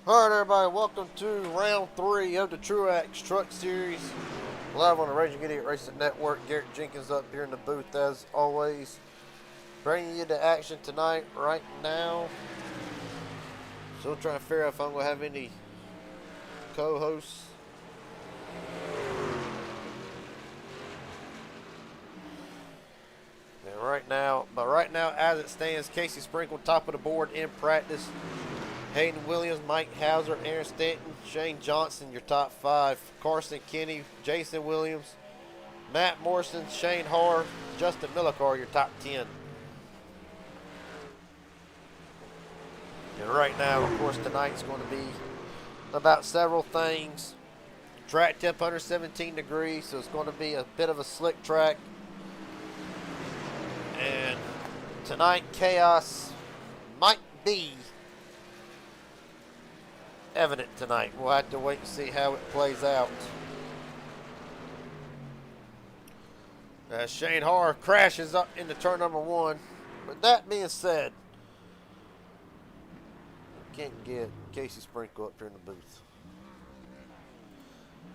Alright everybody, welcome to round 3 of the Truax Truck Series. Live on the Raging Idiot Racing Network. Garrett Jenkins up here in the booth as always. Bringing you to action tonight, right now. Still trying to figure out if I'm going to have any co-hosts. And right now as it stands, Casey Sprinkle top of the board in practice. Hayden Williams, Mike Hauser, Aaron Stanton, Shane Johnson, your top 5. Carson Kinney, Jason Williams, Matt Morrison, Shane Harr, Justin Millicar, your top 10. And right now, of course, tonight's going to be about several things. Track temp under 17 degrees, so it's going to be a bit of a slick track. And tonight, chaos might be evident tonight. We'll have to wait and see how it plays out. Shane Harr crashes up into turn number 1. But that being said, can't get Casey Sprinkle up here in the booth.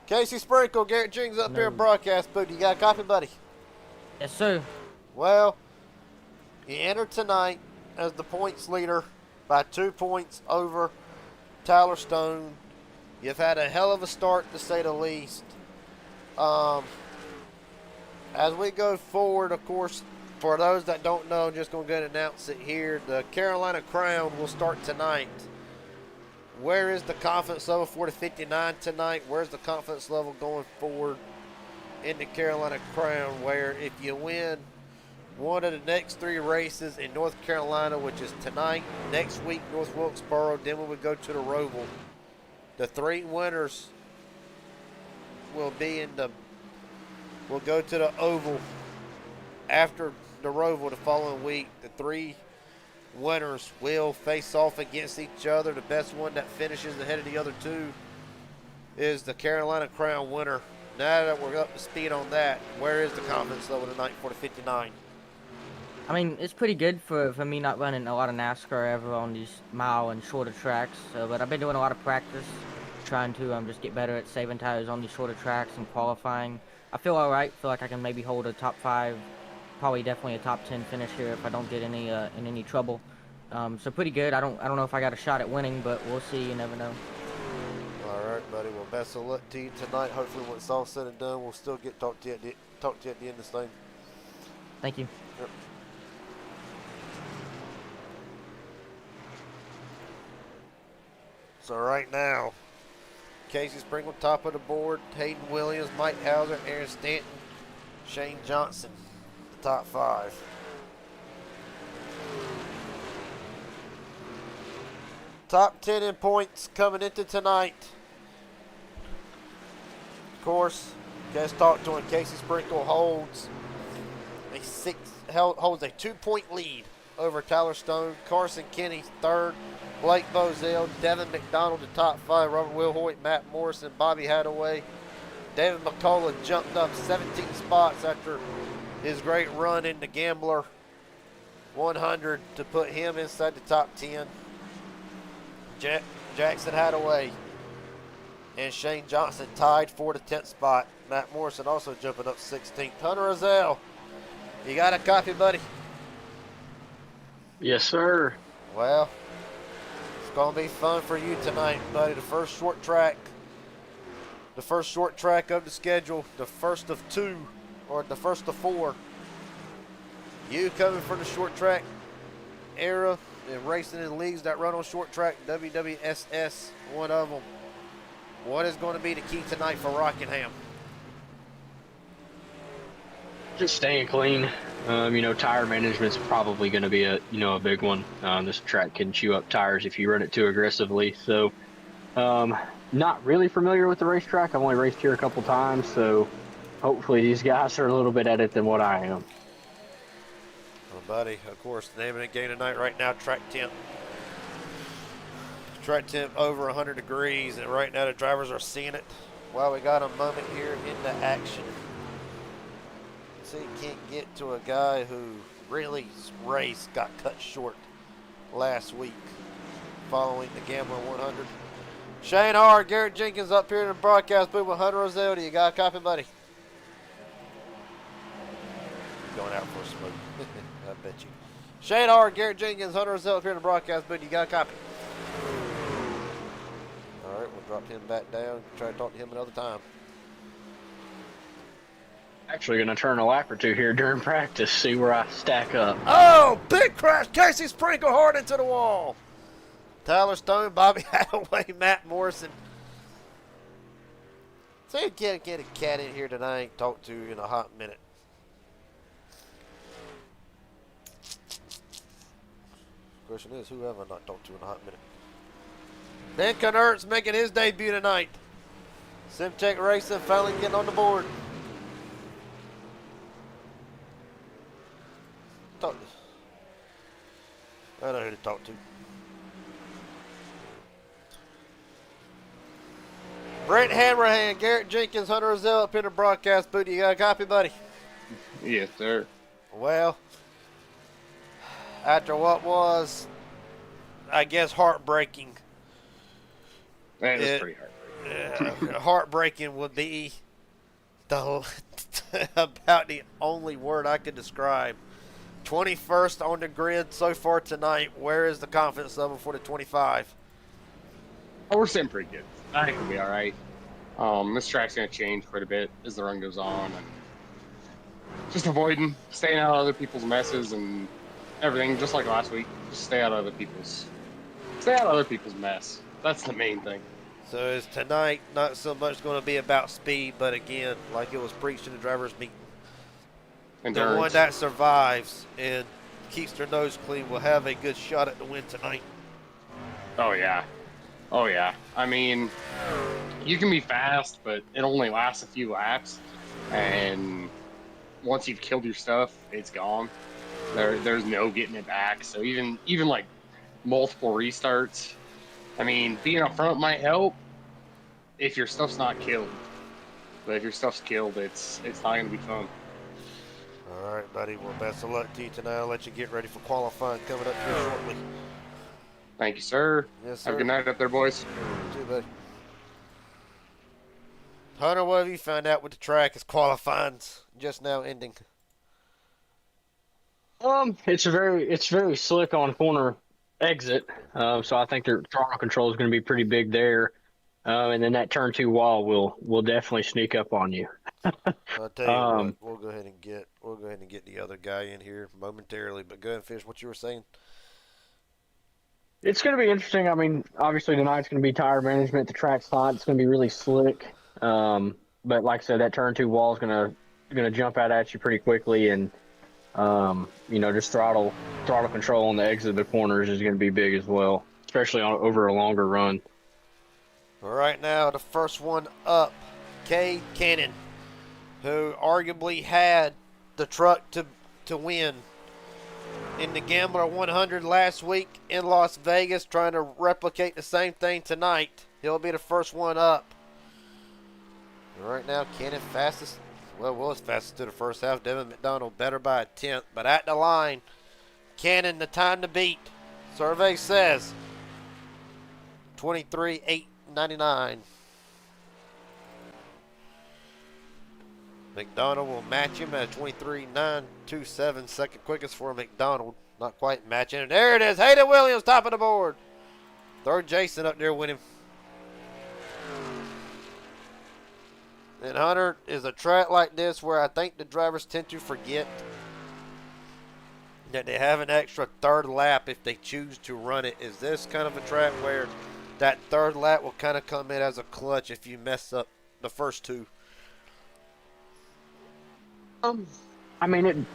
Casey Sprinkle, Garrett Jenkins up here in broadcast booth. You got a copy, buddy? Yes, sir. Well, you entered tonight as the points leader by 2 points over Tyler Stone. You've had a hell of a start, to say the least. As we go forward, of course, for those that don't know, I'm just going to go ahead and announce it here. The Carolina Crown will start tonight. Where is the confidence level for the 59 tonight? Where's the confidence level going forward in the Carolina Crown, where if you win one of the next 3 races in North Carolina, which is tonight, next week, North Wilkesboro, then we would go to the Roval. The 3 winners will go to the Oval after the Roval the following week. The 3 winners will face off against each other. The best one that finishes ahead of the other 2 is the Carolina Crown winner. Now that we're up to speed on that, where is the confidence level tonight for the 59? I mean, it's pretty good for me not running a lot of NASCAR ever on these mile and shorter tracks. But I've been doing a lot of practice, trying to just get better at saving tires on these shorter tracks and qualifying. I feel all right. Feel like I can maybe hold a top 5, probably definitely a top 10 finish here if I don't get any in any trouble. So pretty good. I don't know if I got a shot at winning, but we'll see. You never know. All right, buddy. Well, best of luck to you tonight. Hopefully, when it's all said and done, we'll still get talk to you at the end of this thing. Thank you. Yep. So right now, Casey Sprinkle top of the board, Hayden Williams, Mike Hauser, Aaron Stanton, Shane Johnson, the top 5. Top 10 in points coming into tonight. Of course, guys talked to him. Casey Sprinkle holds a 2-point lead over Tyler Stone. Carson Kinney third. Blake Bozell, Devin McDonald, the top 5. Robert Wilhoit, Matt Morrison, Bobby Hadaway. David McCullough jumped up 17 spots after his great run in the Gambler 100 to put him inside the top 10. Jackson Hadaway and Shane Johnson tied for the 10th spot. Matt Morrison also jumping up 16th. Hunter Rozelle, you got a copy, buddy? Yes, sir. Well, it's going to be fun for you tonight, buddy. The first short track of the schedule, the first of 2, or the first of 4. You coming from the short track era and racing in leagues that run on short track, WWSS, one of them. What is going to be the key tonight for Rockingham? Just staying clean. Tire management's probably going to be a big one. This track can chew up tires if you run it too aggressively. So, not really familiar with the racetrack. I've only raced here a couple times, so hopefully these guys are a little bit at it than what I am. Well, buddy, of course, the name of the game tonight right now, track temp. Track temp over 100 degrees, and right now the drivers are seeing it. Well, we got a moment here into action. See, can't get to a guy who really race got cut short last week following the Gambler 100. Shane R. Garrett Jenkins up here in the broadcast booth with Hunter Roselle. Do you got a copy, buddy? Going out for a smoke. I bet you. Shane R. Garrett Jenkins, Hunter Roselle up here in the broadcast booth. You got a copy? All right, we'll drop him back down. Try to talk to him another time. Actually going to turn a lap or two here during practice, see where I stack up. Oh, big crash. Casey Sprinkle hard into the wall. Tyler Stone, Bobby Hathaway, Matt Morrison. See, you can't get a cat in here that I ain't talked to in a hot minute. Question is, who have I not talked to in a hot minute? Ben Connert's making his debut tonight. Simtech Racing finally getting on the board. I know who to talk to. Brent Hammerhand, Garrett Jenkins, Hunter Roselle up in the broadcast booth. You got a copy, buddy? Yes, sir. Well, after what was, I guess, heartbreaking. That is pretty heartbreaking. Heartbreaking would be about the only word I could describe. 21st on the grid so far tonight. Where is the confidence level for the 25? Oh, we're sitting pretty good. I think we'll be all right. This track's going to change quite a bit as the run goes on, and just staying out of other people's messes and everything, just like last week. Just stay out of other people's mess. That's the main thing. So is tonight not so much going to be about speed, but again, like it was preached in the drivers' meeting, Endurance. the one that survives and keeps their nose clean will have a good shot at the win tonight. Oh yeah. I mean, you can be fast, but it only lasts a few laps, and once you've killed your stuff, it's gone. There's no getting it back. So even like multiple restarts, I mean, being up front might help if your stuff's not killed. But if your stuff's killed, it's not going to be fun. All right, buddy. Well, best of luck to you tonight. I'll let you get ready for qualifying coming up here shortly. Thank you, sir. Yes, sir. Have a good night up there, boys. You too, buddy. Hunter, what have you found out with the track as qualifying's just now ending? It's very slick on corner exit. So I think their throttle control is going to be pretty big there. And then that turn 2 wall will definitely sneak up on you. I'll tell you what, we'll go ahead and get the other guy in here momentarily. But go ahead and finish what you were saying. It's going to be interesting. I mean, obviously tonight's going to be tire management. The track's hot. It's going to be really slick. But like I said, that turn 2 wall is going to jump out at you pretty quickly, and just throttle control on the exit of the corners is going to be big as well, especially over a longer run. All right, now the first one up, Cade Cannon, who arguably had the truck to win in the Gambler 100 last week in Las Vegas, trying to replicate the same thing tonight. He'll be the first one up. And right now, Cannon was fastest through the first half. Devin McDonald better by a tenth, but at the line, Cannon the time to beat. Survey says 23:8.99. McDonald will match him at 23:9.27, second quickest for McDonald. Not quite matching. And there it is. Hayden Williams, top of the board. Third Jason up there with him. And Hunter, is a track like this where I think the drivers tend to forget that they have an extra third lap if they choose to run it. Is this kind of a track where that third lap will kind of come in as a clutch if you mess up the first two? I mean,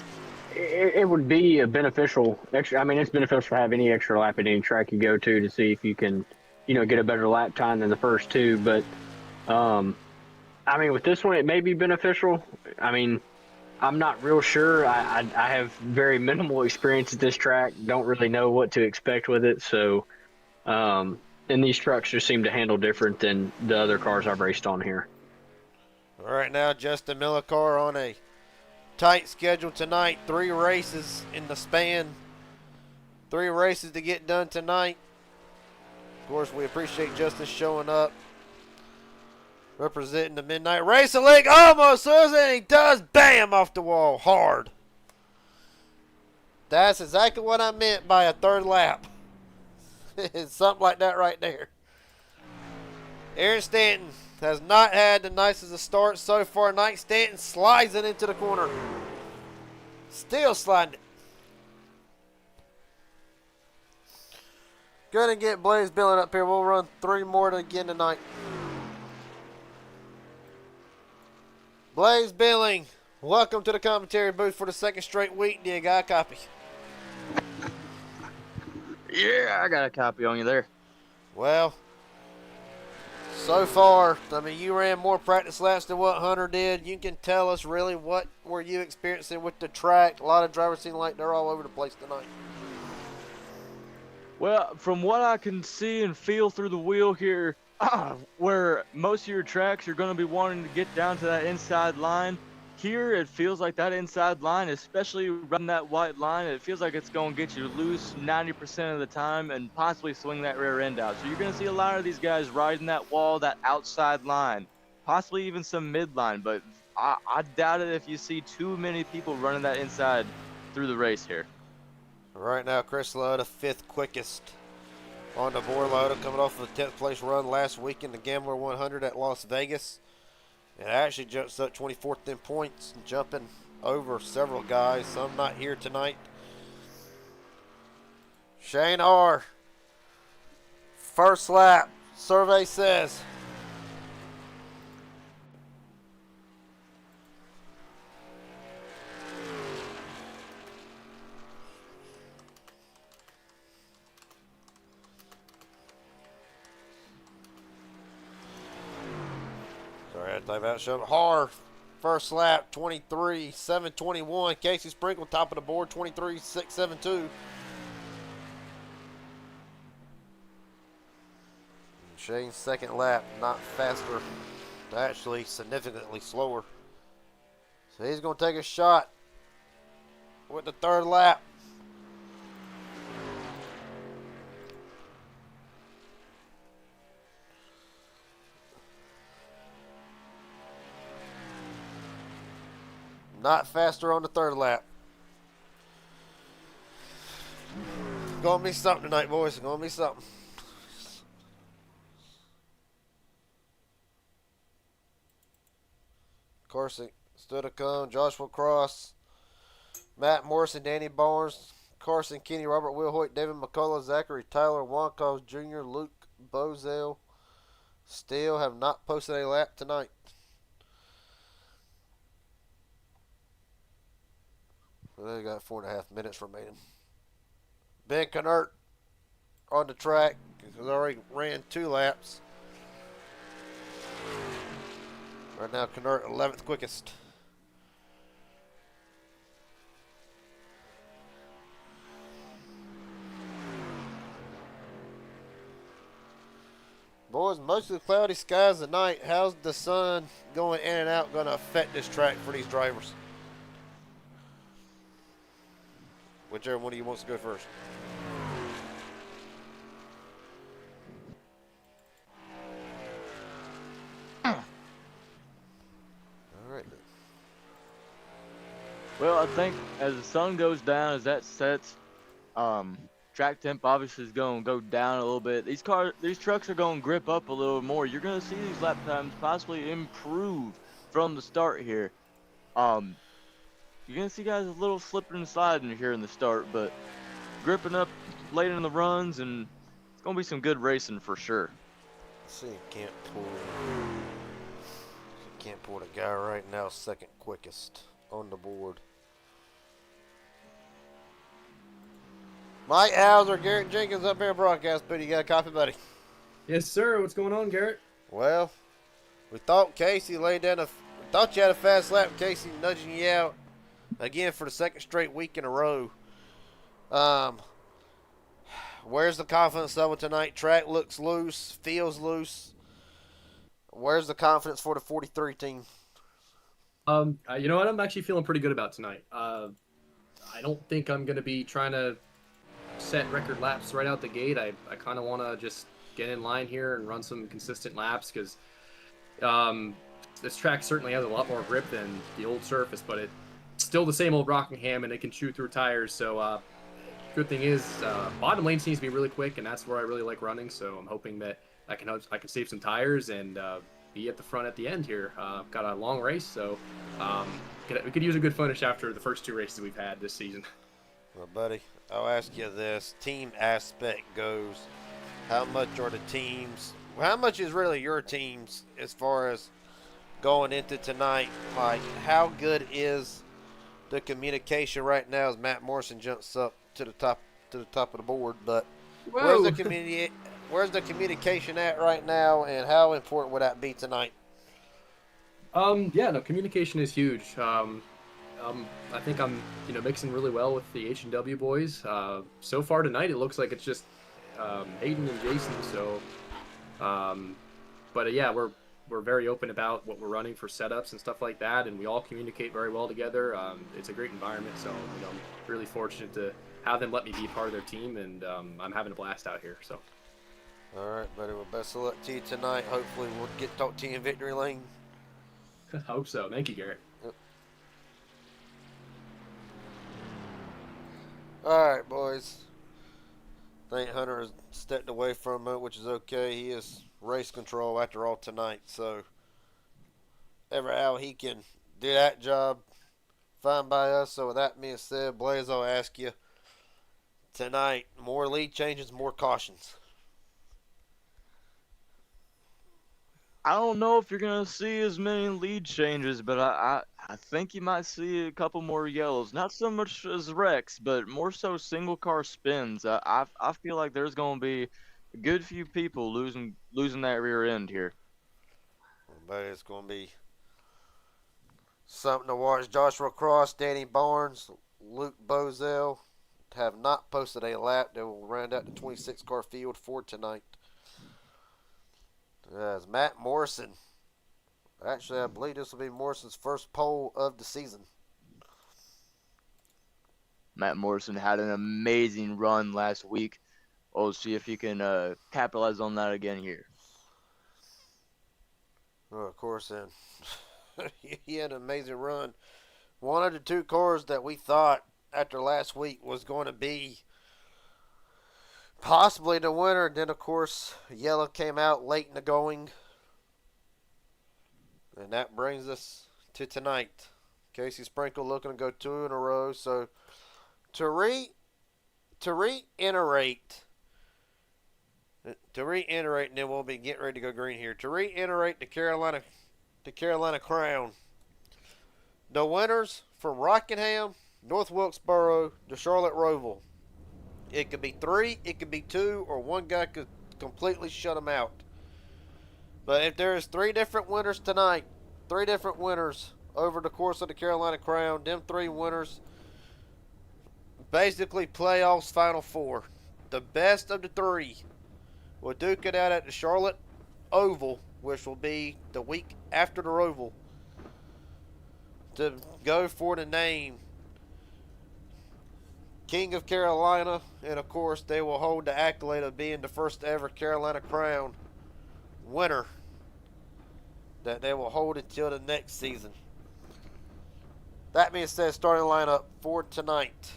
it would be a beneficial extra. I mean, it's beneficial to have any extra lap at any track you go to see if you can, get a better lap time than the first two. But, I mean, with this one, it may be beneficial. I mean, I'm not real sure. I have very minimal experience at this track. Don't really know what to expect with it. So, and these trucks just seem to handle different than the other cars I've raced on here. All right, now Justin Millicar on a tight schedule tonight. 3 races in the span. 3 races to get done tonight. Of course, we appreciate Justice showing up, representing the Midnight Racing League. Almost loses, and he does. Bam! Off the wall. Hard. That's exactly what I meant by a third lap. It's something like that right there. Aaron Stanton has not had the nicest of starts so far tonight. Stanton slides it into the corner. Still sliding it. Go ahead and get Blaze Billing up here. We'll run 3 more again tonight. Blaze Billing, welcome to the commentary booth for the second straight week. Do you got a copy? Yeah, I got a copy on you there. Well, so far, I mean, you ran more practice laps than what Hunter did. You can tell us really what were you experiencing with the track. A lot of drivers seem like they're all over the place tonight. Well, from what I can see and feel through the wheel here, where most of your tracks are going to be wanting to get down to that inside line, here it feels like that inside line, especially running that white line, it feels like it's going to get you loose 90% of the time and possibly swing that rear end out. So you're going to see a lot of these guys riding that wall, that outside line, possibly even some midline, but I doubt it if you see too many people running that inside through the race here. Right now, Chris Loda, 5th quickest on the board. Loda coming off of the 10th place run last week in the Gambler 100 at Las Vegas. And actually jumps up 24th in points, jumping over several guys. Some not here tonight. Shane R. First lap, survey says. Timeout show. Har, first lap, 23.721. Casey Sprinkle, top of the board, 23.672. Shane's second lap, not faster, actually significantly slower. So he's going to take a shot with the third lap. Not faster on the third lap. Gonna be something tonight, boys. Gonna be something. Carson Studicone, Joshua Cross, Matt Morrison, Danny Barnes, Carson Kenny, Robert Wilhoit, David McCullough, Zachary Tyler, Wankos Jr., Luke Bozell still have not posted a lap tonight. Well, they got 4.5 minutes remaining. Ben Knert on the track has already ran 2 laps. Right now, Knert 11th quickest. Boys, mostly cloudy skies tonight. How's the sun going in and out going to affect this track for these drivers? Whichever one of you wants to go first. All right. Well, I think as the sun goes down, as that sets, track temp obviously is going to go down a little bit. These trucks are going to grip up a little more. You're going to see these lap times possibly improve from the start here. You're going to see guys a little slipping and sliding here in the start, but gripping up late in the runs, and it's going to be some good racing for sure. Let's see, can't pull the guy right now, second quickest on the board. Mike Hauser, Garrett Jenkins up here in broadcast, buddy. You got a copy, buddy? Yes, sir. What's going on, Garrett? Well, we thought Casey laid down thought you had a fast lap. Casey nudging you out again for the second straight week in a row. Where's the confidence level tonight? Track looks loose, feels loose. Where's the confidence for the 43 team? You know what? I'm actually feeling pretty good about tonight. I don't think I'm going to be trying to set record laps right out the gate. I kind of want to just get in line here and run some consistent laps because this track certainly has a lot more grip than the old surface, but it's still the same old Rockingham, and it can chew through tires. So good thing is bottom lane seems to be really quick, and that's where I really like running. So I'm hoping that I can save some tires and be at the front at the end here. Got a long race, so we could use a good finish after the first 2 races we've had this season. Well, buddy, I'll ask you this: team aspect goes, how much are the teams? How much is really your teams as far as going into tonight? Like, how good is the communication right now as Matt Morrison jumps up to the top of the board? But where's the communication at right now, and how important would that be tonight? Yeah, no, communication is huge. I think I'm, mixing really well with the H&W boys. So far tonight, it looks like it's just Hayden and Jason. So, but yeah, we're very open about what we're running for setups and stuff like that, and we all communicate very well together. It's a great environment, so I'm really fortunate to have them let me be part of their team, and I'm having a blast out here. So. All right, buddy. Well, best of luck to you tonight. Hopefully, we'll get to talk to you in victory lane. I hope so. Thank you, Garrett. Yep. All right, boys. I think Hunter has stepped away from it, which is okay. He is race control after all tonight, so ever how he can do that job, fine by us. So with that being said, Blaze, I'll ask you tonight: more lead changes, more cautions. I don't know if you're gonna see as many lead changes, but I think you might see a couple more yellows. Not so much as wrecks, but more so single car spins. I feel like there's gonna be a good few people losing that rear end here. But it's going to be something to watch. Joshua Cross, Danny Barnes, Luke Bozell have not posted a lap. They will round out the 26 car field for tonight. As Matt Morrison. Actually, I believe this will be Morrison's first pole of the season. Matt Morrison had an amazing run last week. We'll see if he can capitalize on that again here. Well, of course, and he had an amazing run. One of the 2 cars that we thought after last week was going to be possibly the winner. Then, of course, yellow came out late in the going. And that brings us to tonight. Casey Sprinkle looking to go 2 in a row. So, to reiterate, and then we'll be getting ready to go green here. To reiterate the Carolina Crown. The winners from Rockingham, North Wilkesboro, to Charlotte Roval. It could be 3, it could be 2, or one guy could completely shut them out. But if there is 3 different winners tonight, 3 different winners over the course of the Carolina Crown, them 3 winners basically playoffs Final 4. The best of the 3 will duke it out at the Charlotte Oval, which will be the week after the Roval, to go for the name King of Carolina, and of course they will hold the accolade of being the first ever Carolina Crown winner that they will hold until the next season. That being said, starting lineup for tonight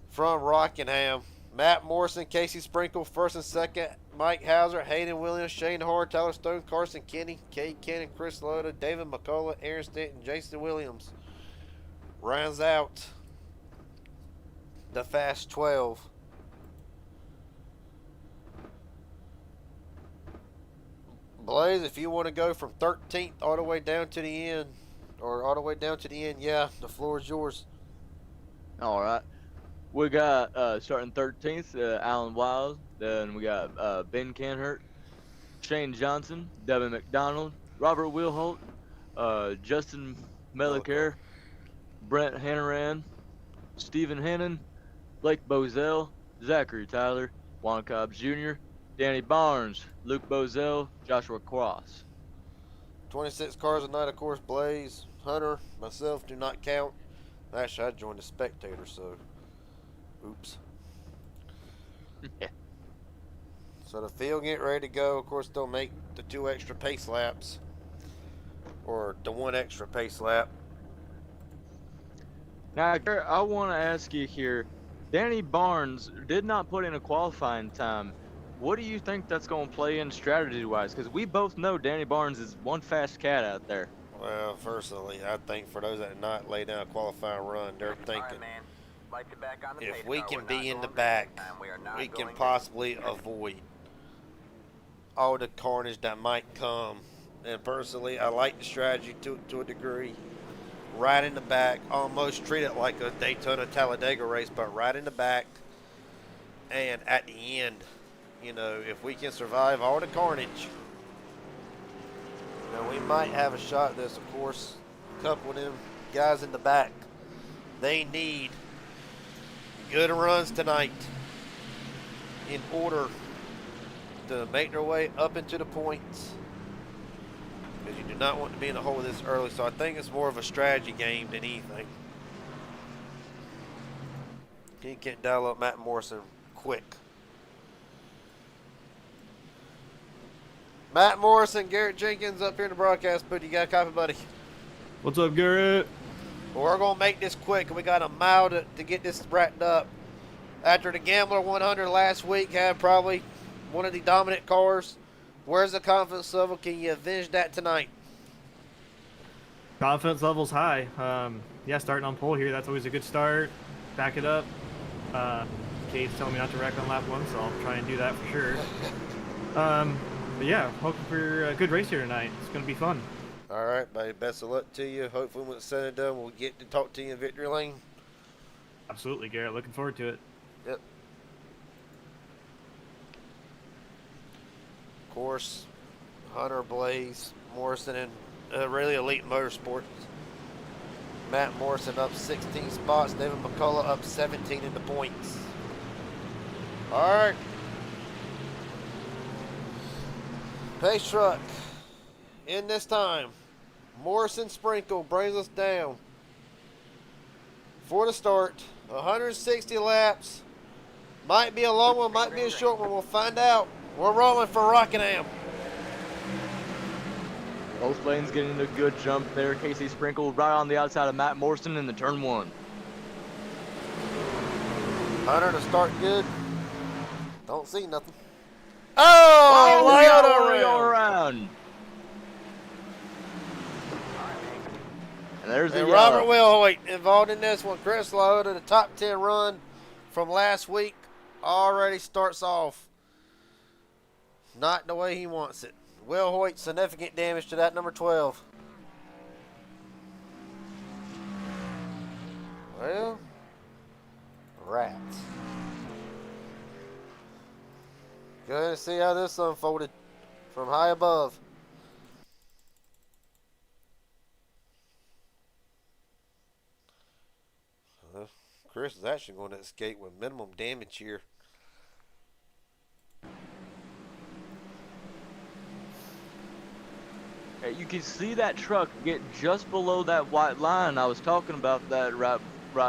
from Rockingham: Matt Morrison, Casey Sprinkle, first and second; Mike Hauser, Hayden Williams, Shane Hard, Tyler Stone, Carson Kinney, Cade Cannon, Chris Loda, David McCullough, Aaron Stanton, Jason Williams. Rounds out the Fast 12. Blaze, if you want to go from 13th all the way down to the end, yeah, the floor is yours. All right. We got starting 13th, Alan Wild. Then we got Ben Canhurt, Shane Johnson, Devin McDonald, Robert Wilholt, Justin Melicare, Brent Hannaran, Stephen Hannon, Blake Bozell, Zachary Tyler, Juan Cobb Jr., Danny Barnes, Luke Bozell, Joshua Cross. 26 cars a night, of course. Blaze, Hunter, myself do not count. Actually, I joined the spectator, so oops. Yeah. So the field get ready to go. Of course, they'll make the 2 extra pace laps, or the 1 extra pace lap. Now, Garrett, I want to ask you here. Danny Barnes did not put in a qualifying time. What do you think that's going to play in strategy-wise? Because we both know Danny Barnes is one fast cat out there. Well, firstly, I think for those that did not lay down a qualifying run, they're thinking if we can be in the back, we can possibly avoid all the carnage that might come. And personally, I like the strategy to a degree. Right in the back, almost treat it like a Daytona Talladega race, but right in the back. And at the end, you know, if we can survive all the carnage, now we might have a shot at this. Of course, a couple of them guys in the back, they need good runs tonight in order to make their way up into the points, because you do not want to be in the hole this early. So I think it's more of a strategy game than anything. You can't dial up Matt Morrison quick. Matt Morrison, Garrett Jenkins up here in the broadcast booth. You got a copy, buddy? What's up, Garrett? Well, we're going to make this quick. We got a mile to get this wrapped up. After the Gambler 100 last week had probably one of the dominant cars, where's the confidence level? Can you avenge that tonight? Confidence level's high. Yeah, starting on pole here, that's always a good start. Back it up. Kate's telling me not to wreck on lap 1, so I'll try and do that for sure. But yeah, hoping for a good race here tonight. It's going to be fun. All right, buddy. Best of luck to you. Hopefully when it's said and done, we'll get to talk to you in victory lane. Absolutely, Garrett. Looking forward to it. Yep. Of course, Hunter, Blaze, Morrison, and really elite motorsports. Matt Morrison up 16 spots. David McCullough up 17 in the points. All right. Pace truck in this time. Morrison Sprinkle brings us down for the start. 160 laps. Might be a long one, might be a short one. We'll find out. We're rolling for Rockingham. Both lanes getting a good jump there. Casey Sprinkle right on the outside of Matt Morrison in the turn 1. Hunter to start good. Don't see nothing. Oh, Lyota around. And there's the and Robert Wilhoit involved in this one. Chris Lyota, the top 10 run from last week, already starts off not the way he wants it. Wilhoit, significant damage to that number 12. Well, rats. Good to see how this unfolded from high above. Chris is actually going to escape with minimum damage here. You can see that truck get just below that white line. I was talking about that right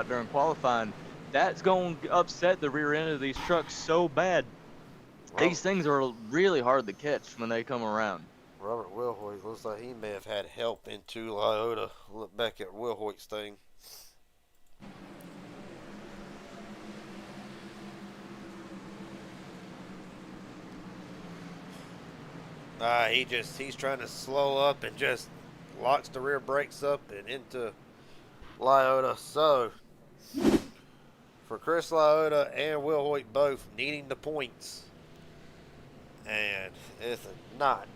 during qualifying. That's going to upset the rear end of these trucks so bad. These things are really hard to catch when they come around. Robert Wilhoit looks like he may have had help into Lyota. Look back at Wilhoit's thing. He's trying to slow up and just locks the rear brakes up and into Lyota. So, for Chris Lyota and Wilhoit both needing the points, and it's not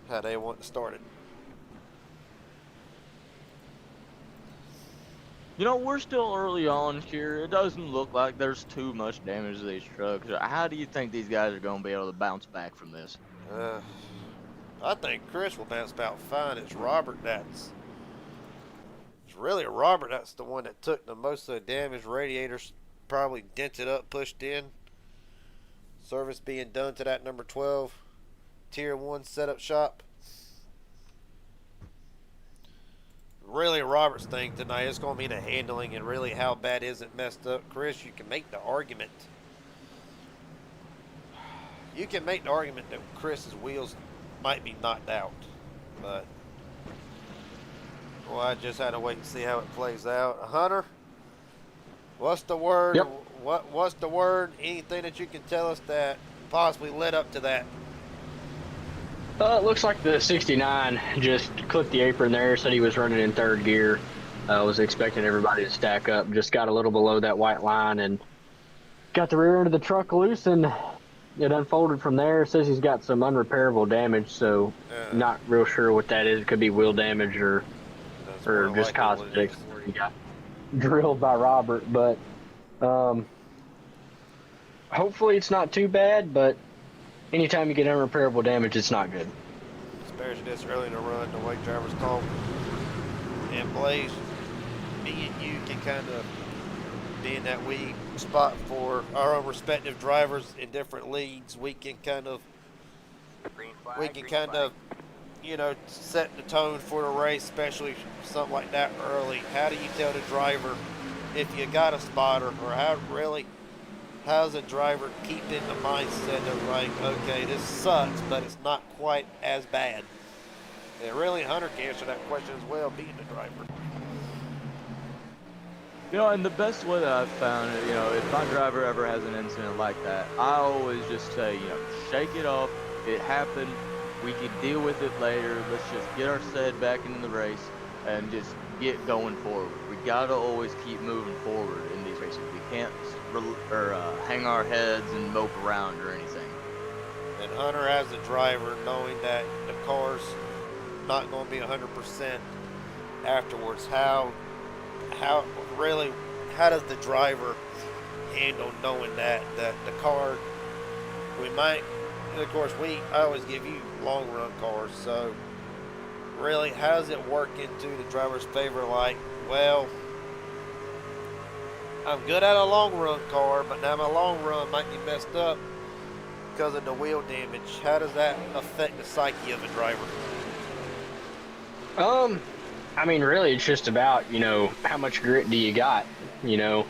how they want to start it. You know, we're still early on here. It doesn't look like there's too much damage to these trucks. How do you think these guys are going to be able to bounce back from this? I think Chris will bounce back fine. It's really Robert that's the one that took the most of the damage. Radiators probably dented up, pushed in. Service being done to that number 12 Tier 1 setup shop. Really Robert's thing tonight is going to be the handling and really how bad is it messed up. Chris, you can make the argument You can make the argument that Chris's wheels might be knocked out, but well, I just had to wait and see how it plays out. Hunter, what's the word? Yep. What's the word? Anything that you can tell us that possibly led up to that? It looks like the 69 just clipped the apron there. Said he was running in third gear. Was expecting everybody to stack up. Just got a little below that white line and got the rear end of the truck loose, and it unfolded from there. It says he's got some unrepairable damage, so not real sure what that is. It could be wheel damage or just cosmetics where he got drilled by Robert. But hopefully it's not too bad, but anytime you get unrepairable damage, it's not good. Especially this early in the run, the way drivers talk. And Blaze, me and you can kind of, being that we spot for our own respective drivers in different leagues, we can kind of, you know, set the tone for the race, especially something like that early. How do you tell the driver if you got a spotter, or how's a driver keep in the mindset of like, okay, this sucks, but it's not quite as bad? And really, Hunter can answer that question as well, being the driver. You know, and the best way that I've found, you know, if my driver ever has an incident like that, I always just say, you know, shake it off. It happened. We can deal with it later. Let's just get our head back into the race and just get going forward. We gotta always keep moving forward in these races. We can't hang our heads and mope around or anything. And Hunter, as a driver, knowing that the car's not going to be 100% afterwards, how does the driver handle knowing that the car, we might, of course, I always give you long run cars, so really, how does it work into the driver's favor? Like, well, I'm good at a long run car, but now my long run might be messed up because of the wheel damage. How does that affect the psyche of a driver? I mean, really, it's just about, you know, how much grit do you got? You know,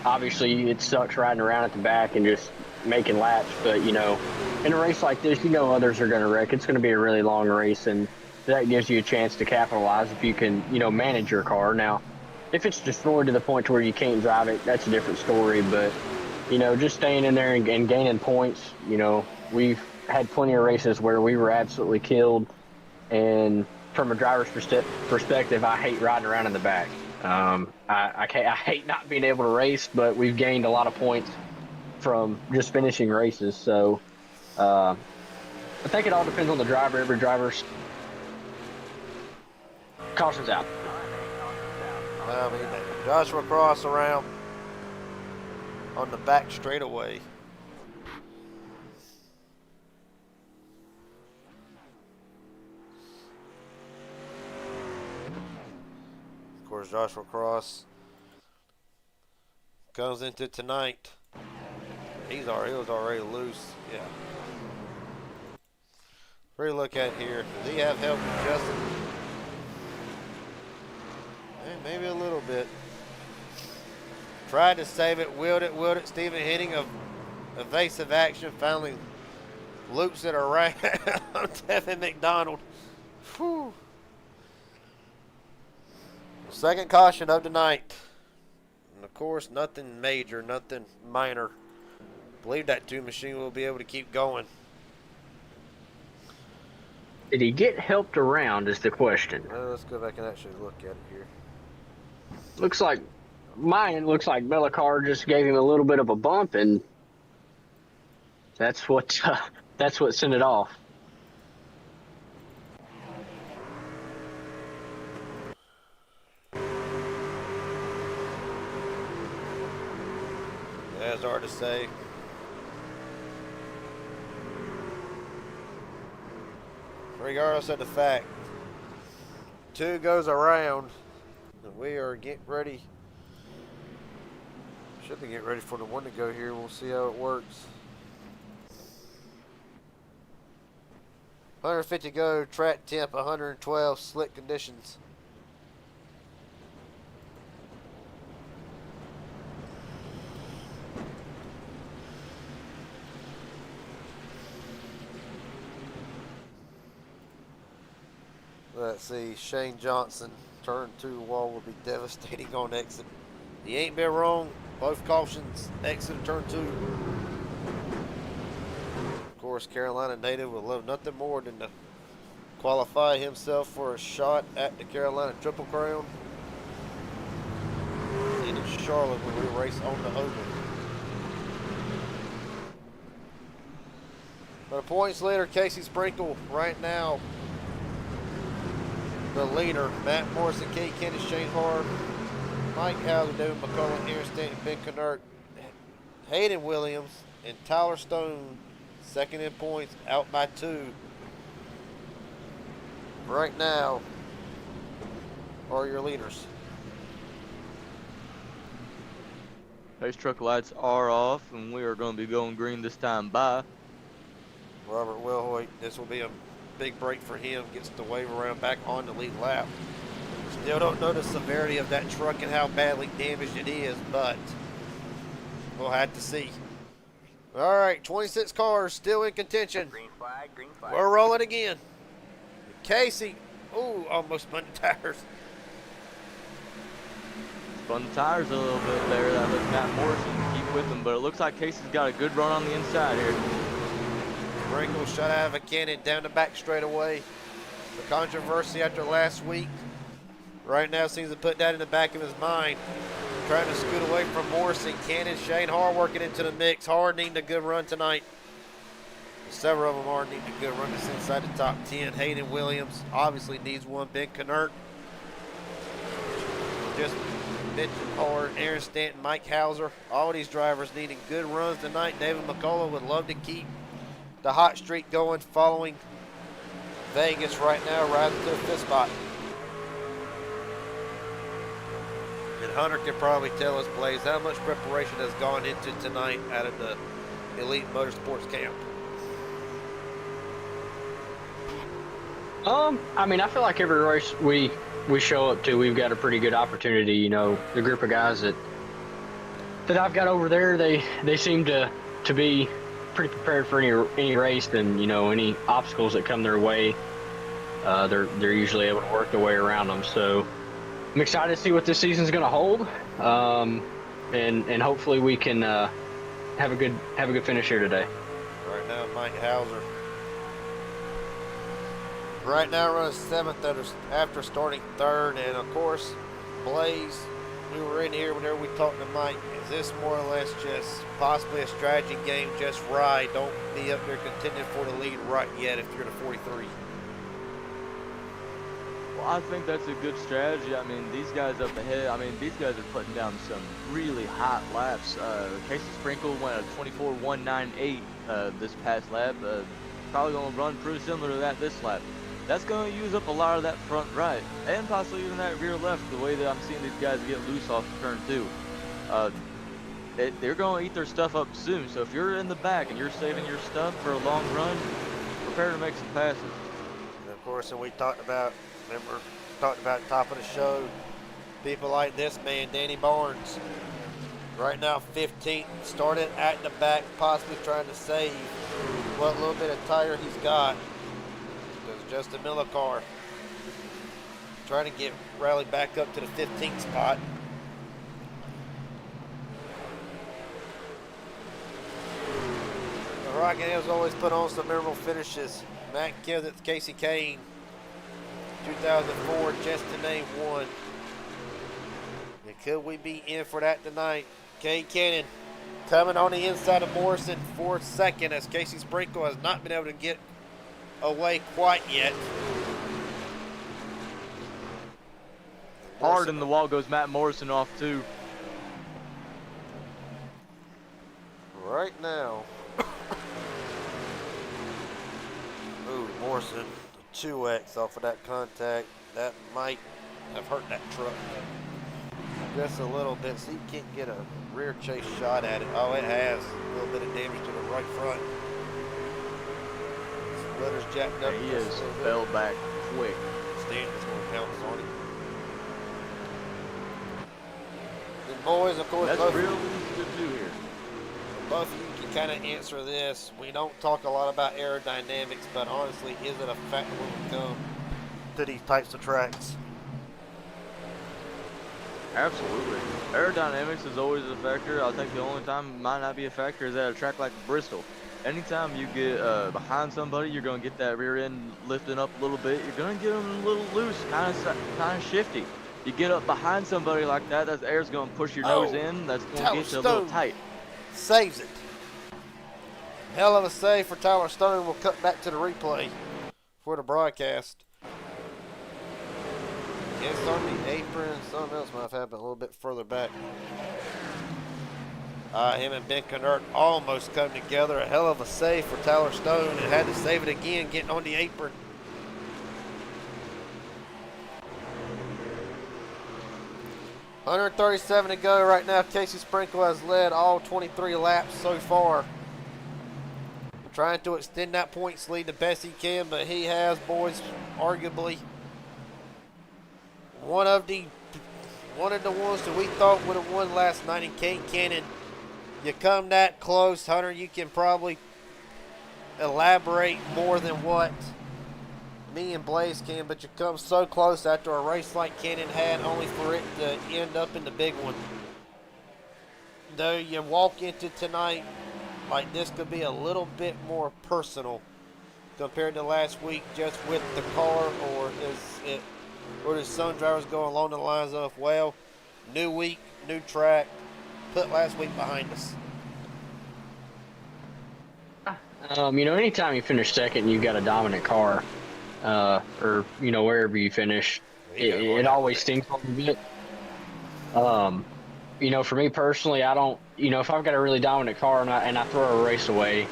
obviously it sucks riding around at the back and just making laps, but, you know, in a race like this, you know others are going to wreck. It's going to be a really long race, and that gives you a chance to capitalize if you can, you know, manage your car. Now, if it's destroyed to the point to where you can't drive it, that's a different story, but, you know, just staying in there and gaining points, you know, we've had plenty of races where we were absolutely killed, and from a driver's perspective, I hate riding around in the back. I hate not being able to race, but we've gained a lot of points from just finishing races. So I think it all depends on the driver. Every driver's caution's out. I mean, Joshua Cross around on the back straightaway. Of course, Joshua Cross goes into tonight. He was already loose. Yeah. What do you look at here? Does he have help with Justin? Maybe a little bit. Tried to save it, willed it. Stephen hitting of evasive action. Finally loops it around. Devin McDonald. Whew. Second caution of the night. And of course, nothing major, nothing minor. Believe that two machine will be able to keep going. Did he get helped around is the question. Let's go back and actually look at it here. Looks like Bellacar just gave him a little bit of a bump, and that's what sent it off. That's hard to say. Regardless of the fact, two goes around, and we are getting ready. Should be getting ready for the one to go here. We'll see how it works. 150 go, track temp 112, slick conditions. Let's see, Shane Johnson, turn 2 wall will be devastating on exit. He ain't been wrong. Both cautions, exit turn 2. Of course, Carolina native would love nothing more than to qualify himself for a shot at the Carolina Triple Crown. And in Charlotte when we race on the oval. But a points leader, Casey Sprinkle, right now the leader. Matt Morrison, Kate Kennedy, Shane Hart, Mike Hauser, David McCullough, Aaron Stanton, Ben Kennert, Hayden Williams, and Tyler Stone, second in points, out by 2. Right now are your leaders. Race truck lights are off, and we are going to be going green this time. Bye. Robert Wilhoit, this will be a big break for him, gets to wave around back on the lead lap. Still don't know the severity of that truck and how badly damaged it is, but we'll have to see. All right, 26 cars still in contention. Green flag, green flag. We're rolling again. Casey, ooh, almost spun the tires. Spun the tires a little bit there. That lets Matt Morrison keep with him, but it looks like Casey's got a good run on the inside here. Sprinkle shot out of a cannon down the back straightaway. The controversy after last week right now seems to put that in the back of his mind. Trying to scoot away from Morrison. Cannon, Shane Har working into the mix. Har needing a good run tonight. Several of them are needing a good run that's inside the top 10. Hayden Williams obviously needs one. Ben Kennert. Just mentioned Har, Aaron Stanton, Mike Hauser. All these drivers needing good runs tonight. David McCullough would love to keep the hot streak going following Vegas right now, riding to the 5th spot. And Hunter can probably tell us, Blaze, how much preparation has gone into tonight out of the Elite Motorsports camp. I mean, I feel like every race we show up to, we've got a pretty good opportunity. You know, the group of guys that I've got over there, they seem to be pretty prepared for any race, and you know, any obstacles that come their way, they're usually able to work their way around them. So I'm excited to see what this season's going to hold, and hopefully we can have a good finish here today. Right now, Mike Hauser. Right now, running 7th after starting 3rd, and of course, Blaze. We were in here whenever we talked to Mike. Is this more or less just possibly a strategy game? Just ride. Don't be up there contending for the lead right yet if you're in a 43. Well, I think that's a good strategy. I mean, these guys up ahead, these guys are putting down some really hot laps. Casey Sprinkle went a 24.198 this past lap. Probably going to run pretty similar to that this lap. That's going to use up a lot of that front right, and possibly even that rear left, the way that I'm seeing these guys get loose off of turn 2. They're going to eat their stuff up soon, so if you're in the back and you're saving your stuff for a long run, prepare to make some passes. And of course, and we talked about top of the show, people like this man, Danny Barnes. Right now, 15th, started at the back, possibly trying to save what little bit of tire he's got. Justin Miller car trying to get rallied back up to the 15th spot. The Rockingham's always put on some memorable finishes. Matt Kenseth, Casey Kane, 2004, just to name one. And could we be in for that tonight? Kane Cannon coming on the inside of Morrison for 2nd, as Casey Sprinkle has not been able to get away quite yet. Hard in the wall goes Matt Morrison off too. Right now. Ooh, Morrison, 2X off of that contact. That might have hurt that truck just a little bit, so you can't get a rear chase shot at it. Oh, it has a little bit of damage to the right front. Splitter's jacked up. He is fell back quick. Stanton's going to pounce on him. The boys, of course, That's both, real easy to do here. both of you can kind of answer this. We don't talk a lot about aerodynamics, but honestly, is it a factor when we come to these types of tracks. Absolutely. Aerodynamics is always a factor. I think the only time it might not be a factor is at a track like Bristol. Anytime you get behind somebody, you're going to get that rear end lifting up a little bit. You're going to get them a little loose, kind of shifty. You get up behind somebody like that, that air's going to push your nose in. That's going to get you a little tight. Saves it. Hell of a save for Tyler Stone. We'll cut back to the replay for the broadcast. Gets on the apron. Something else might have happened a little bit further back. Him and Ben Kennard almost come together. A hell of a save for Tyler Stone, and had to save it again getting on the apron. $137 to go right now. Casey Sprinkle has led all 23 laps so far. Trying to extend that points lead the best he can, but he has, boys, arguably one of the ones that we thought would have won last night in Kate Cannon. You come that close, Hunter, you can probably elaborate more than what me and Blaze can, but you come so close after a race like Cannon had, only for it to end up in the big one. Though you walk into tonight like this could be a little bit more personal compared to last week, just with the car, or does some drivers go along the lines of, well, new week, new track, put last week behind us? Anytime you finish second and you've got a dominant car, or, wherever you finish, it always stings a little bit. For me personally, I don't, if I've got a really dominant car and I throw a race away,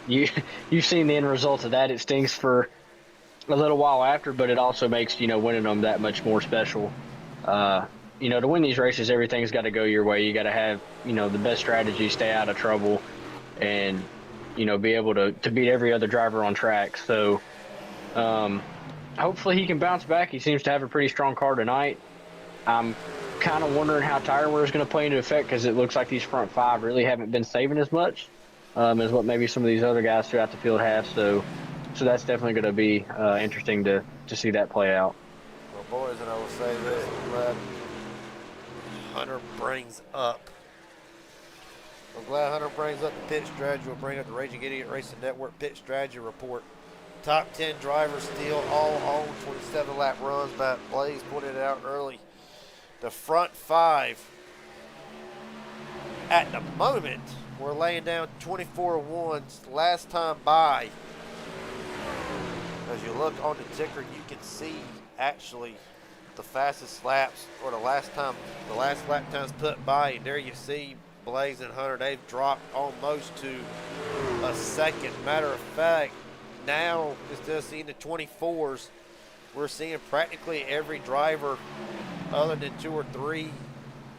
you've seen the end result of that. It stings for a little while after, but it also makes, winning them that much more special. To win these races, everything's got to go your way. You got to have, the best strategy, stay out of trouble, and, be able to beat every other driver on track. So, hopefully he can bounce back. He seems to have a pretty strong car tonight. I'm kind of wondering how tire wear is going to play into effect, because it looks like these front five really haven't been saving as much as what maybe some of these other guys throughout the field have. So that's definitely going to be interesting to see that play out. Well, boys, and I will say this, I'm glad Hunter brings up the pit strategy. We'll bring up the Raging Idiot Racing Network pit strategy report. Top 10 drivers still all on 27-lap runs, but Blaze pointed it out early. The front five, at the moment, we're laying down 24-1s last time by. As you look on the ticker, you can see actually the fastest laps, or the last lap times put by, and there you see Blaze and Hunter, they've dropped almost to a second. Matter of fact, now instead of seeing the 24s, we're seeing practically every driver other than 2 or 3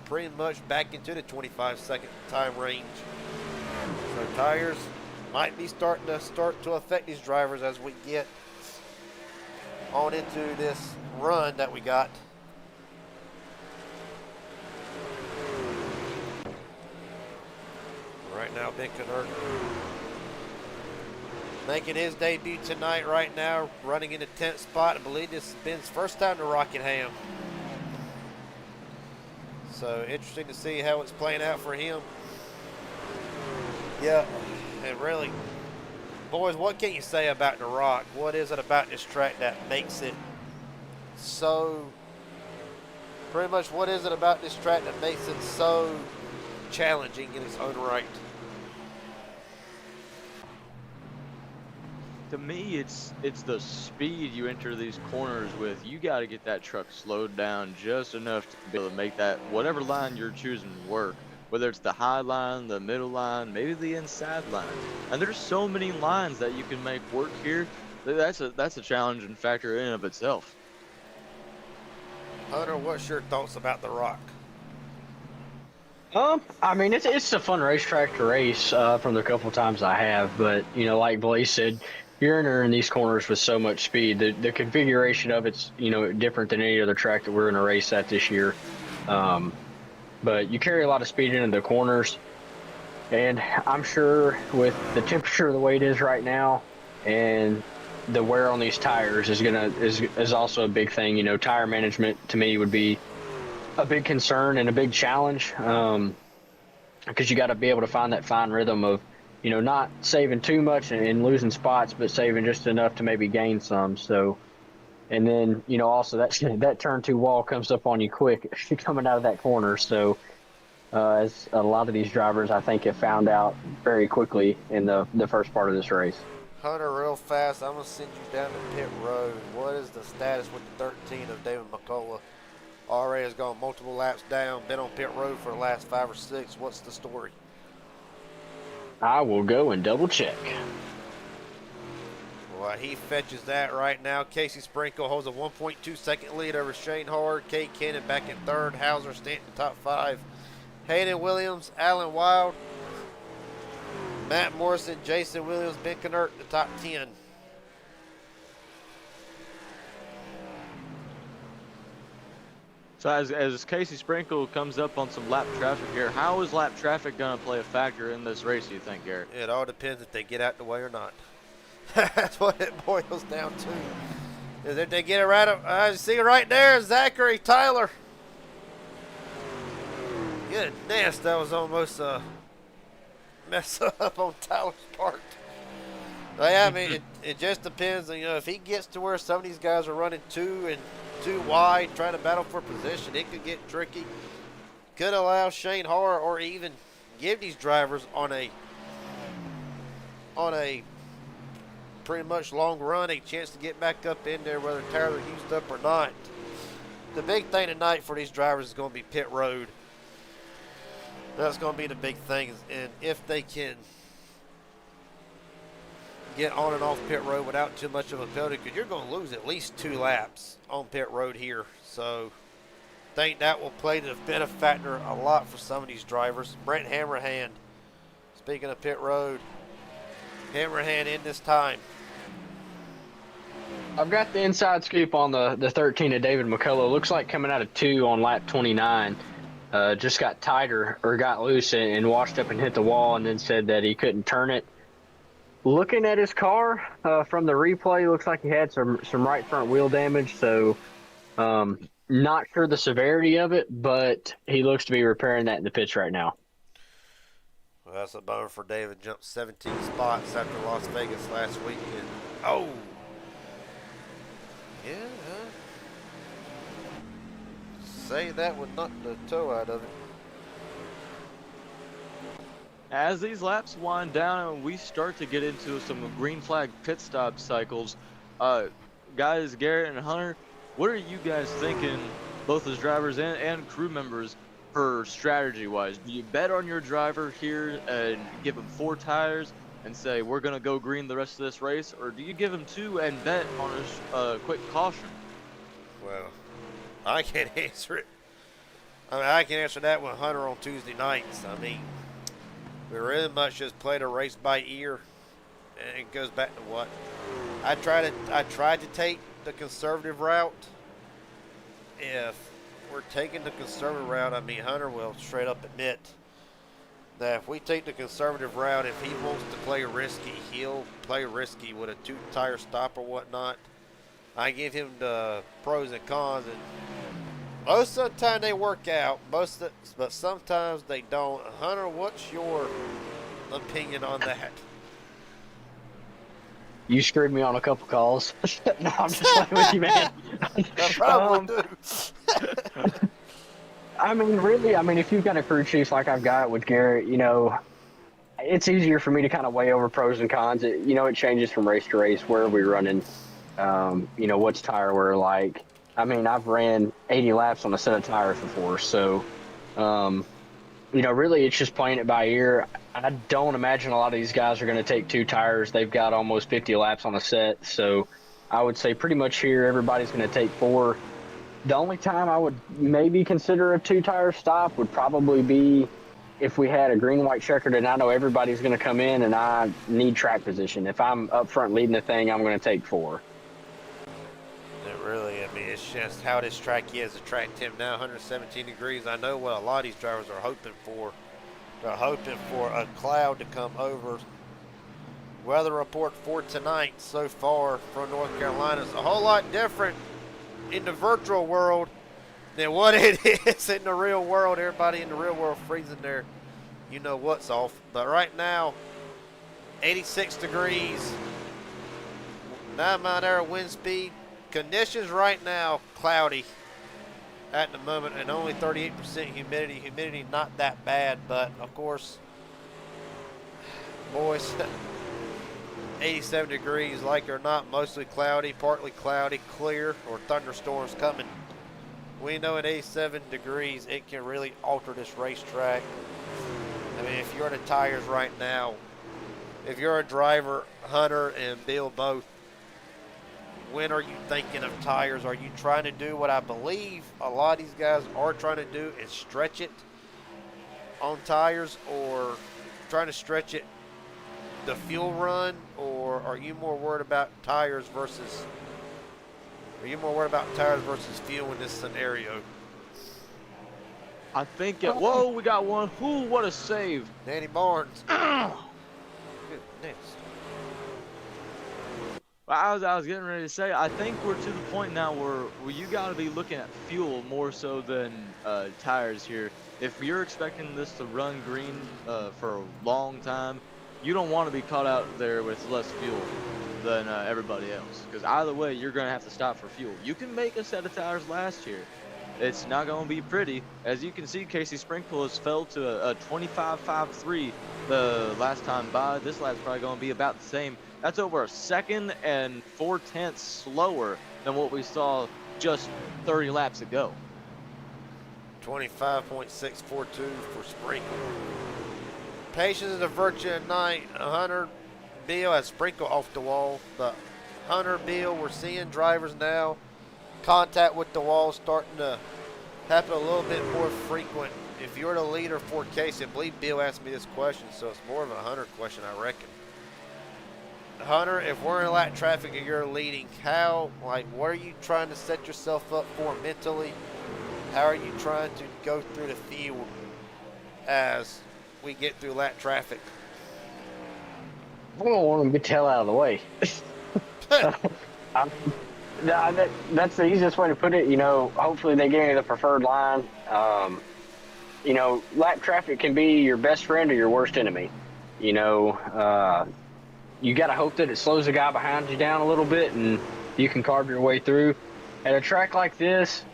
pretty much back into the 25-second time range. So tires might be starting to affect these drivers as we get on into this run that we got. Right now, Ben Kennard making his debut tonight right now, running in the 10th spot. I believe this is Ben's first time to Rockingham. So interesting to see how it's playing out for him. Yeah, and really, boys, what can you say about the Rock? What is it about this track that makes it so, pretty much what is it about this track that makes it so challenging in its own right? To me, it's the speed you enter these corners with. You got to get that truck slowed down just enough to be able to make that whatever line you're choosing work. Whether it's the high line, the middle line, maybe the inside line. And there's so many lines that you can make work here. That's a challenging factor in and of itself. Hunter, what's your thoughts about the Rock? It's a fun racetrack to race from the couple times I have, but like Blaze said, you're entering these corners with so much speed. The configuration of it's different than any other track that we're going to race at this year. But you carry a lot of speed into the corners, and I'm sure with the temperature the way it is right now, and the wear on these tires is also a big thing. You know, tire management to me would be a big concern and a big challenge, because you got to be able to find that fine rhythm of, you know, not saving too much and losing spots, but saving just enough to maybe gain some. So, and then, you know, also that turn two wall comes up on you quick coming out of that corner. So, as a lot of these drivers, I think, have found out very quickly in the first part of this race. Hunter, real fast, I'm going to send you down to pit road. What is the status with the 13 of David McCullough? Already has gone multiple laps down, been on pit road for the last 5 or 6. What's the story? I will go and double check. Well, he fetches that right now. Casey Sprinkle holds a 1.2 second lead over Shane Hard. Kate Cannon back in third. Hauser Stanton top 5. Hayden Williams, Alan Wild, Matt Morrison, Jason Williams, Ben Knert, the top 10. So as Casey Sprinkle comes up on some lap traffic here, how is lap traffic going to play a factor in this race, do you think, Garrett? It all depends if they get out the way or not. That's what it boils down to. Is if they get it right up. I see it right there, Zachary Tyler. Goodness, that was almost a mess up on Tyler's part. But yeah, I mean, it just depends. You know, if he gets to where some of these guys are running 2 and 2 wide, trying to battle for position, it could get tricky. Could allow Shane Harr or even give these drivers on a pretty much long run a chance to get back up in there, whether tires are used up or not. The big thing tonight for these drivers is going to be pit road. That's going to be the big thing, and if they can get on and off pit road without too much of a penalty, because you're going to lose at least 2 laps on pit road here. So I think that will play the benefactor a lot for some of these drivers. Brent Hammerhand, speaking of pit road, Hammerhand in this time. I've got the inside scoop on the 13 of David McCullough. Looks like coming out of 2 on lap 29. Just got tighter or got loose and washed up and hit the wall, and then said that he couldn't turn it. Looking at his car from the replay, looks like he had some right front wheel damage. So not sure the severity of it, but he looks to be repairing that in the pits right now. Well, that's a bummer for David. Jumped 17 spots after Las Vegas last weekend. Oh! Yeah, say that would knock the toe out of it. As these laps wind down and we start to get into some green flag pit stop cycles, guys, Garrett and Hunter, what are you guys thinking, both as drivers and crew members, for strategy-wise? Do you bet on your driver here and give him 4 tires and say, we're going to go green the rest of this race? Or do you give him 2 and bet on a quick caution? Well, I can't answer it. I mean, I can answer that with Hunter on Tuesday nights. I mean, we really much just played a race by ear, and it goes back to what I tried to take the conservative route. If we're taking the conservative route, I mean, Hunter will straight up admit that if we take the conservative route, if he wants to play risky, he'll play risky with a 2-tire stop or whatnot. I give him the pros and cons, and most of the time they work out, but sometimes they don't. Hunter, what's your opinion on that? You screwed me on a couple calls. No, I'm just playing with you, man. I probably do. I mean, really, if you've got a crew chief like I've got with Garrett, you know, it's easier for me to kind of weigh over pros and cons. It changes from race to race. Where are we running? What's tire wear like? I've ran 80 laps on a set of tires before, so, really it's just playing it by ear. I don't imagine a lot of these guys are going to take 2 tires. They've got almost 50 laps on a set, so I would say pretty much here everybody's going to take 4. The only time I would maybe consider a 2-tire stop would probably be if we had a green-white checkered and I know everybody's going to come in and I need track position. If I'm up front leading the thing, I'm going to take 4. It's just how this track is. The track temp now 117 degrees. I know what a lot of these drivers are hoping for. They're hoping for a cloud to come over weather report for tonight so far from North Carolina is a whole lot different in the virtual world than what it is in the real world. Everybody in the real world freezing their you know what's off. But right now, 86 degrees, 9-mile-an-hour wind speed. Conditions right now, cloudy at the moment, and only 38% humidity. Humidity not that bad, but of course, boys, 87 degrees, like it or not, mostly cloudy, partly cloudy, clear, or thunderstorms coming. We know at 87 degrees, it can really alter this racetrack. I mean, if you're in the tires right now, if you're a driver, Hunter and Bill both, when are you thinking of tires? Are you trying to do what I believe a lot of these guys are trying to do and stretch it on tires, or trying to stretch it the fuel run, or are you more worried about tires versus fuel in this scenario? I think whoa, we got one. Ooh, what a save. Danny Barnes. Goodness. Well, I was getting ready to say, I think we're to the point now where you got to be looking at fuel more so than tires here. If you're expecting this to run green for a long time, you don't want to be caught out there with less fuel than everybody else. Because either way, you're going to have to stop for fuel. You can make a set of tires last year. It's not going to be pretty. As you can see, Casey Sprinkle has fell to a 25.53 the last time by. This lap's probably going to be about the same. That's over a second and 4/10 slower than what we saw just 30 laps ago. 25.642 for Sprinkle. Patience is a virtue at night. Hunter, Bill has Sprinkle off the wall, but Hunter, Bill, we're seeing drivers now. Contact with the wall starting to happen a little bit more frequent. If you're the leader for Casey, I believe Bill asked me this question, so it's more of a Hunter question, I reckon. Hunter, if we're in lap traffic and you're leading, what are you trying to set yourself up for mentally? How are you trying to go through the field as we get through lap traffic? I don't want them to get the hell out of the way. That's the easiest way to put it. Hopefully they get into the preferred line. Lap traffic can be your best friend or your worst enemy. You got to hope that it slows the guy behind you down a little bit and you can carve your way through. At a track like this,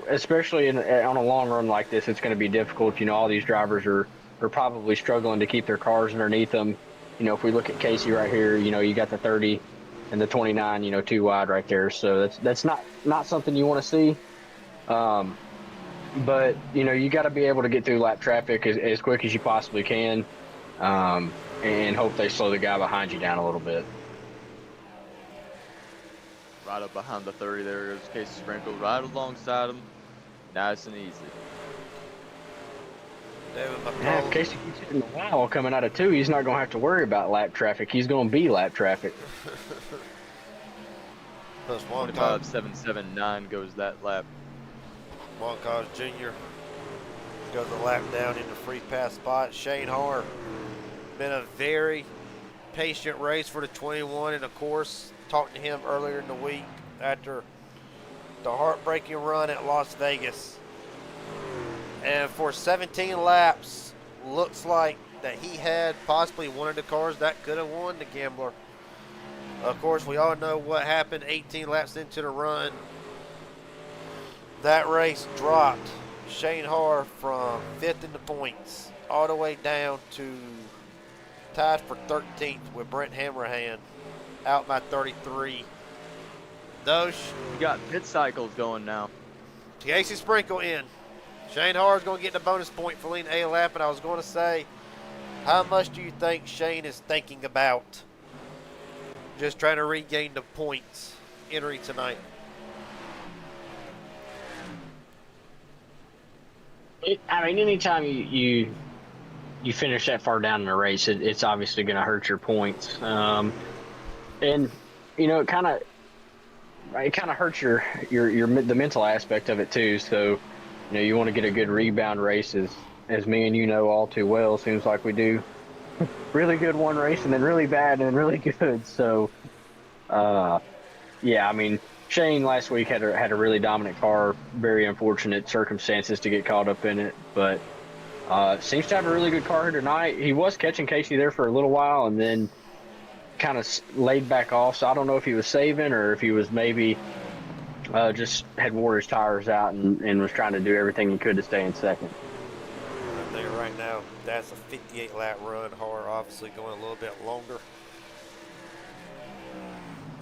especially on a long run like this, it's going to be difficult. All these drivers are probably struggling to keep their cars underneath them. If we look at Casey right here, you got the 30 and the 29, too wide right there. So that's not something you want to see. But, you got to be able to get through lap traffic as quick as you possibly can. And hope they slow the guy behind you down a little bit. Right up behind the 30 there is Casey Sprinkle, right alongside him. Nice and easy. If Casey keeps hitting the wall coming out of 2, he's not going to have to worry about lap traffic. He's going to be lap traffic. Plus 25.779 goes that lap. Juan Carlos Jr. goes a lap down in the free pass spot. Shane Harr, been a very patient race for the 21, and of course, talked to him earlier in the week after the heartbreaking run at Las Vegas. And for 17 laps, looks like that he had possibly one of the cars that could have won the Gambler. Of course, we all know what happened 18 laps into the run. That race dropped Shane Harr from 5th in the points all the way down to tied for 13th with Brent Hammerhand out by 33. Those We got pit cycles going now. Casey Sprinkle in. Shane Harr is going to get the bonus point for leading a lap, and I was going to say, how much do you think Shane is thinking about just trying to regain the points entering tonight? Anytime you finish that far down in the race, it's obviously going to hurt your points. And it kind of hurts the mental aspect of it too. So, you want to get a good rebound race, as me and all too well. Seems like we do. really good one race and then really bad and then really good. So, uh, yeah, I mean, Shane last week had a really dominant car. Very unfortunate circumstances to get caught up in it, but seems to have a really good car here tonight. He was catching Casey there for a little while and then kind of laid back off. So I don't know if he was saving or if he was maybe just had wore his tires out and was trying to do everything he could to stay in second. I think right now that's a 58 lap run. Hard obviously going a little bit longer.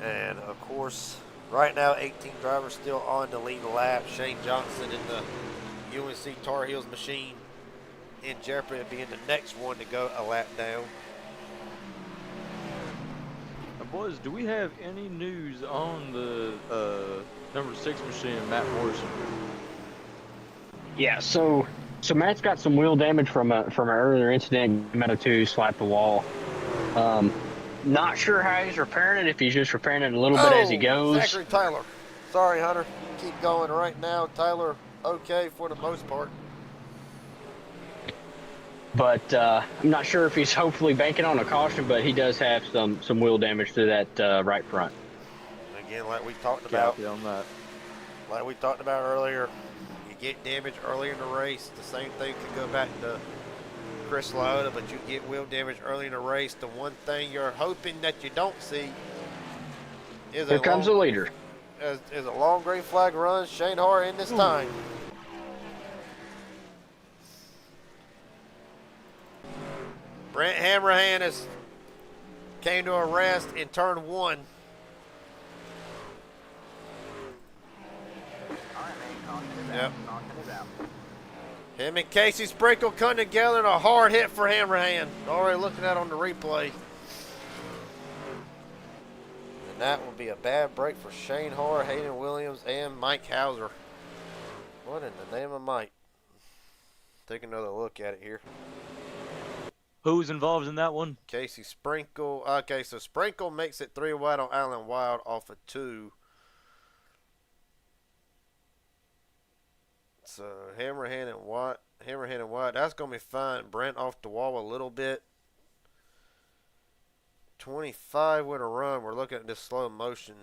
And of course, right now 18 drivers still on the lead lap. Shane Johnson in the UNC Tar Heels machine in jeopardy of being the next one to go a lap down. Boys, do we have any news on the number 6 machine, Matt Morrison? Yeah, so Matt's got some wheel damage from an earlier incident. Meadow 2 slapped the wall. Not sure how he's repairing it. If he's just repairing it a little bit as he goes. Zachary Tyler. Sorry, Hunter. Keep going right now. Tyler, okay for the most part. But I'm not sure if he's hopefully banking on a caution, but he does have some wheel damage to that right front. Again, like we talked about. Copy on that. Like we talked about earlier, you get damage early in the race. The same thing could go back to Chris Lauda, but you get wheel damage early in the race. The one thing you're hoping that you don't see is Here comes the leader. Is a long green flag run. Shane Hart in this time. Brent Hammerhand has came to a rest in turn 1. Yep. Him and Casey Sprinkle come together and a hard hit for Hammerhand. Already looking at on the replay. And that will be a bad break for Shane Hart, Hayden Williams, and Mike Hauser. What in the name of Mike? Take another look at it here. Who's involved in that one? Casey Sprinkle. Okay, so Sprinkle makes it 3 wide on Allen Wild off of 2. So Hammerhand and White. That's gonna be fine. Brent off the wall a little bit. 25 with a run. We're looking at this slow motion.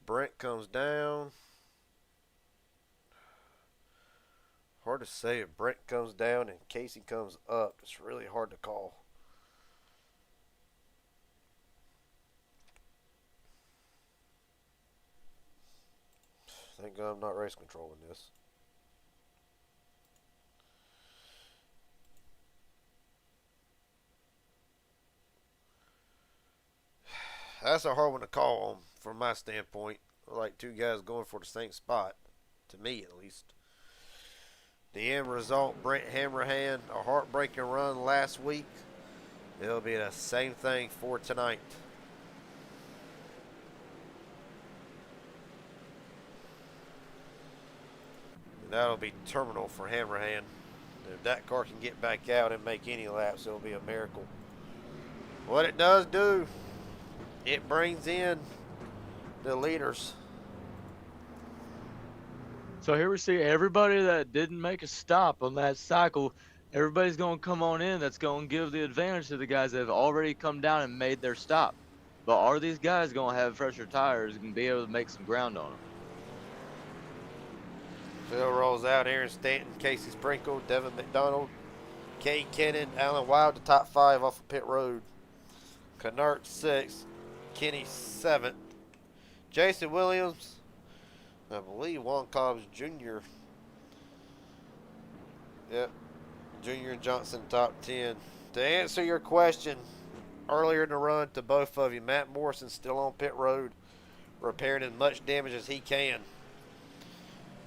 Brent comes down. Hard to say if Brent comes down and Casey comes up. It's really hard to call. Thank God I'm not race controlling this. That's a hard one to call on from my standpoint. Like 2 guys going for the same spot. To me, at least. The end result, Brent Hammerhand, a heartbreaking run last week. It'll be the same thing for tonight. And that'll be terminal for Hammerhand. If that car can get back out and make any laps, it'll be a miracle. What it does do, it brings in the leaders. So here we see everybody that didn't make a stop on that cycle. Everybody's going to come on in. That's going to give the advantage to the guys that have already come down and made their stop. But are these guys going to have fresher tires and be able to make some ground on them? Phil rolls out. Aaron Stanton, Casey Sprinkle, Devin McDonald, Kay Kennan, Alan Wild, the top 5 off of pit road. Canart 6th, Kenny 7th, Jason Williams, I believe Juan Cobbs Jr. Yep, Jr. and Johnson top 10. To answer your question earlier in the run to both of you, Matt Morrison still on pit road, repairing as much damage as he can.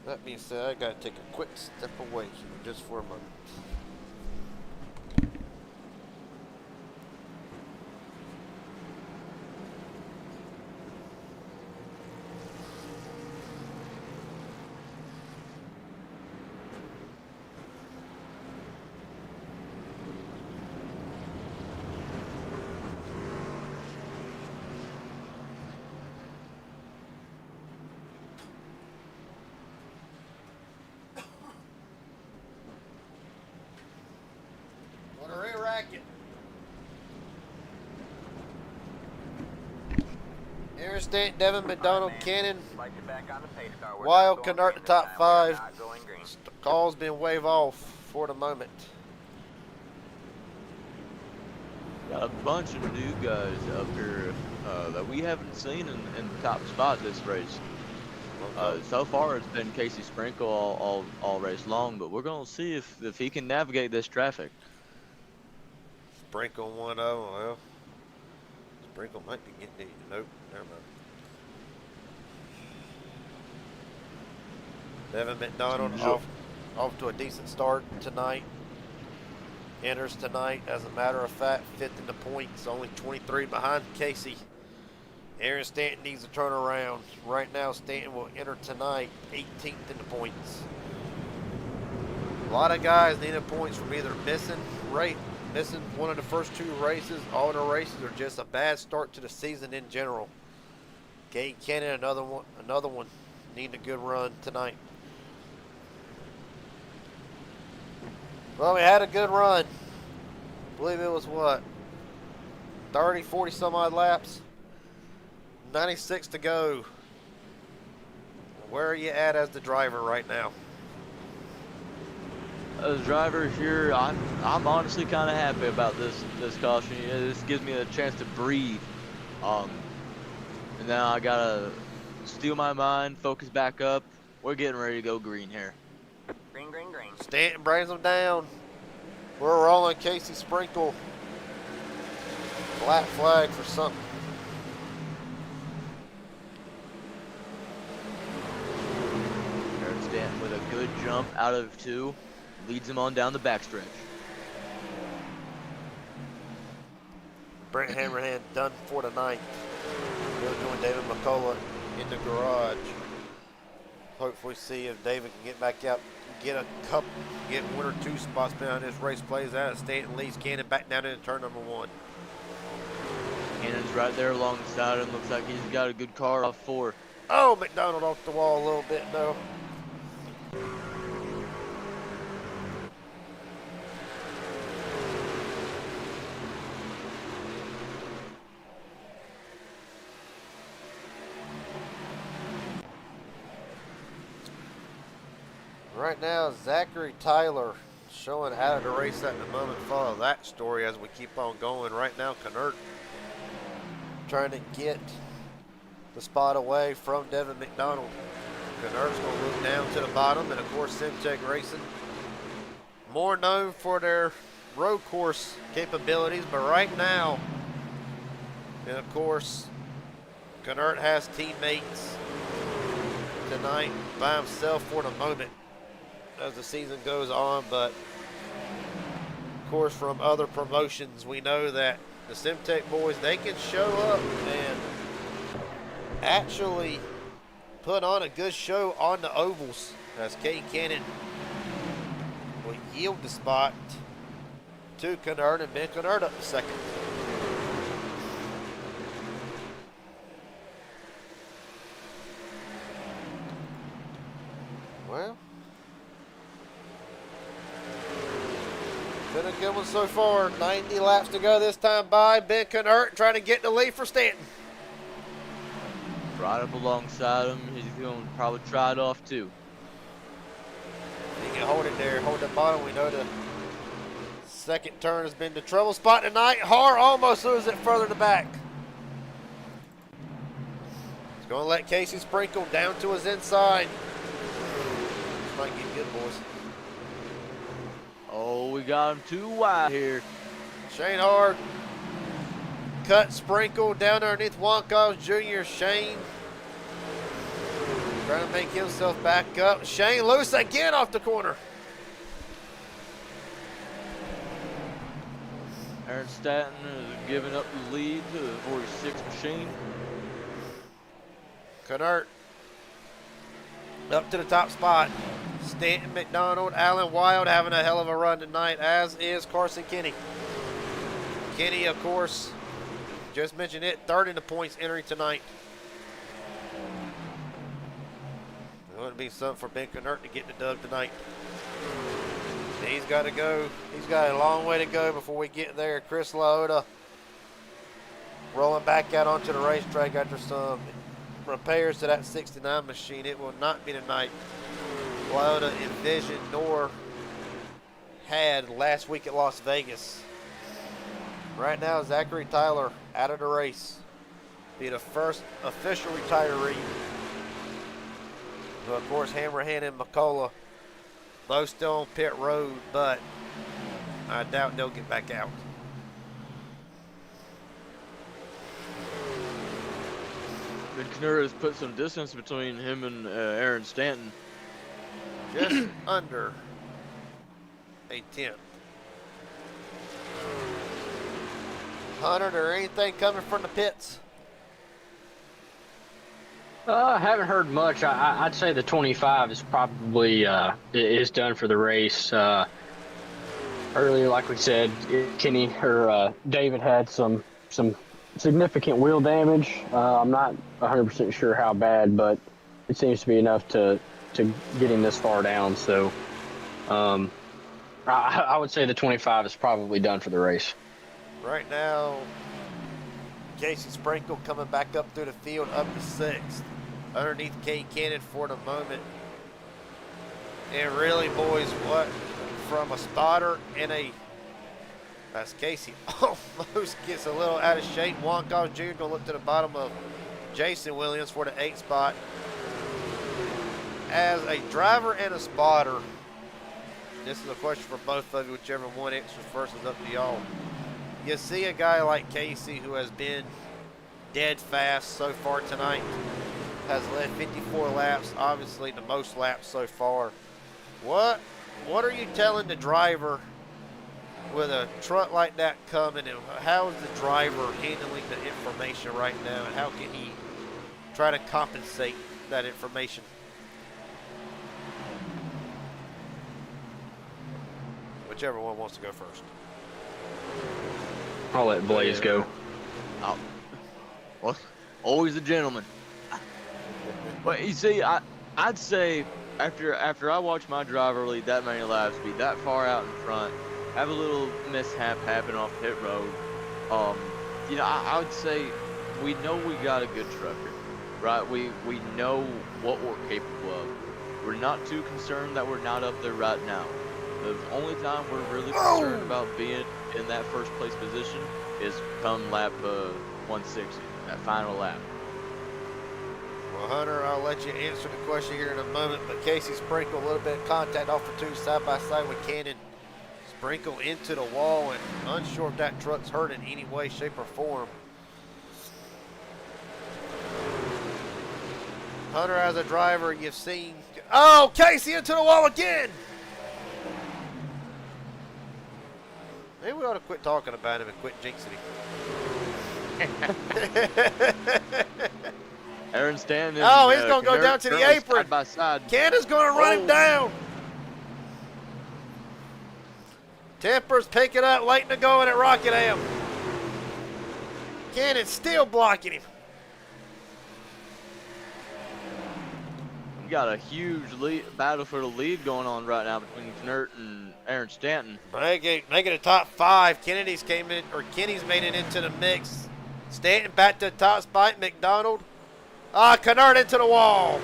That being said, I got to take a quick step away here just for a moment. Aaron Stanton, Devin McDonald, Cannon, Wild, Canert, the top 5. Call's been waved off for the moment. Got a bunch of new guys up here that we haven't seen in the top spot this race. So far, it's been Casey Sprinkle all race long, but we're gonna see if he can navigate this traffic. Sprinkle 1-0. Well, Sprinkle might be getting it. Nope, never mind. Devin McDonald off to a decent start tonight. Enters tonight, as a matter of fact, 5th in the points, only 23 behind Casey. Aaron Stanton needs to turn around. Right now, Stanton will enter tonight 18th in the points. A lot of guys needing points from either missing one of the first 2 races, all the races, or just a bad start to the season in general. Cade Cannon, another one, needing a good run tonight. Well, we had a good run. I believe it was what? 30, 40 some odd laps. 96 to go. Where are you at as the driver right now? As a driver here, I'm honestly kind of happy about this caution. This gives me a chance to breathe. And now I gotta steal my mind, focus back up. We're getting ready to go green here. Green, green, green. Stanton brings them down. We're rolling Casey Sprinkle. Black flag for something. Aaron Stanton with a good jump out of 2. Leads him on down the backstretch. Brent Hammerhand done for the night. We're doing David McCullough in the garage. Hopefully see if David can get back out, get 1 or 2 spots behind this race plays out. Stanton leads Cannon back down into turn number 1. Cannon's right there alongside him. Looks like he's got a good car off 4. Oh, McDonald off the wall a little bit though. Right now, Zachary Tyler showing out of the race at the moment. Follow that story as we keep on going. Right now, Canert trying to get the spot away from Devin McDonald. Canert's going to move down to the bottom, and of course, Simtech Racing, more known for their road course capabilities, but right now, and of course, Canert has teammates tonight by himself for the moment as the season goes on, but of course from other promotions we know that the Simtech boys, they can show up and actually put on a good show on the ovals, as Cade Cannon will yield the spot to Canert, and Ben Canert up to second. Well, been a good one so far. 90 laps to go this time by. Ben Canert trying to get the lead for Stanton. Right up alongside him. He's going to probably try it off too. He can hold it there, hold the bottom. We know the second turn has been the trouble spot tonight. Har almost loses it further to back. He's going to let Casey Sprinkle down to his inside. This might get good, boys. Oh, we got him too wide here. Shane Hard cut Sprinkle down underneath Juan Carlos Jr. Shane trying to make himself back up. Shane loose again off the corner. Aaron Stanton is giving up the lead to the 46 machine. Canert up to the top spot. Stanton, McDonald, Allen Wild having a hell of a run tonight, as is Carson Kenny. Kenny, of course, just mentioned it, 3rd in the points entering tonight. It wouldn't be something for Ben Canert to get the dub tonight. He's got to go. He's got a long way to go before we get there. Chris Laoda rolling back out onto the racetrack after some repairs to that 69 machine. It will not be the night Lyoda envisioned nor had last week at Las Vegas. Right now, Zachary Tyler out of the race. Be the first official retiree. So of course, Hammerhand and McCullough both still on pit road, but I doubt they'll get back out. And Knurr has put some distance between him and Aaron Stanton. Just under a tenth. Hunter, there anything coming from the pits? I haven't heard much. I'd say the 25 is probably is done for the race. Earlier, like we said, Kenny or David had some significant wheel damage. I'm not 100% sure how bad, but it seems to be enough to get him this far down. So I would say the 25 is probably done for the race. Right now, Casey Sprinkle coming back up through the field up to 6th. Underneath Kate Cannon for the moment. And really, boys, what from a spotter and that's Casey almost gets a little out of shape. Wonkos Jr. gonna look to the bottom of Jason Williams for the 8th spot. As a driver and a spotter, this is a question for both of you, whichever one answers first is up to y'all. You see a guy like Casey who has been dead fast so far tonight, has led 54 laps, obviously the most laps so far. What are you telling the driver with a truck like that coming, and how is the driver handling the information right now, and how can he try to compensate that information? Whichever one wants to go first. I'll let Blaze go. Well, always a gentleman. But you see, I'd say after I watch my driver lead that many laps, be that far out in front, have a little mishap happen off pit road, I would say we know we got a good trucker, right? We know what we're capable of. We're not too concerned that we're not up there right now. The only time we're really concerned about being in that first place position is come lap 160, that final lap. Well, Hunter, I'll let you answer the question here in a moment, but Casey Sprinkle, a little bit of contact off the 2 side by side with Cannon. Sprinkle into the wall, and unsure if that truck's hurt in any way, shape, or form. Hunter, as a driver, you've seen... Oh, Casey into the wall again! Maybe we ought to quit talking about him and quit jinxing him. Aaron Stanton. Oh, he's going to go down to the apron. Side by side. Cannon's going to run him down. Temper's picking up, waiting to go in at Rockingham. Cannon's still blocking him. We got a huge battle for the lead going on right now between Knurt and Aaron Stanton. Making a top 5. Kenny's made it into the mix. Stanton back to the top spot. McDonald. Knurt into the wall.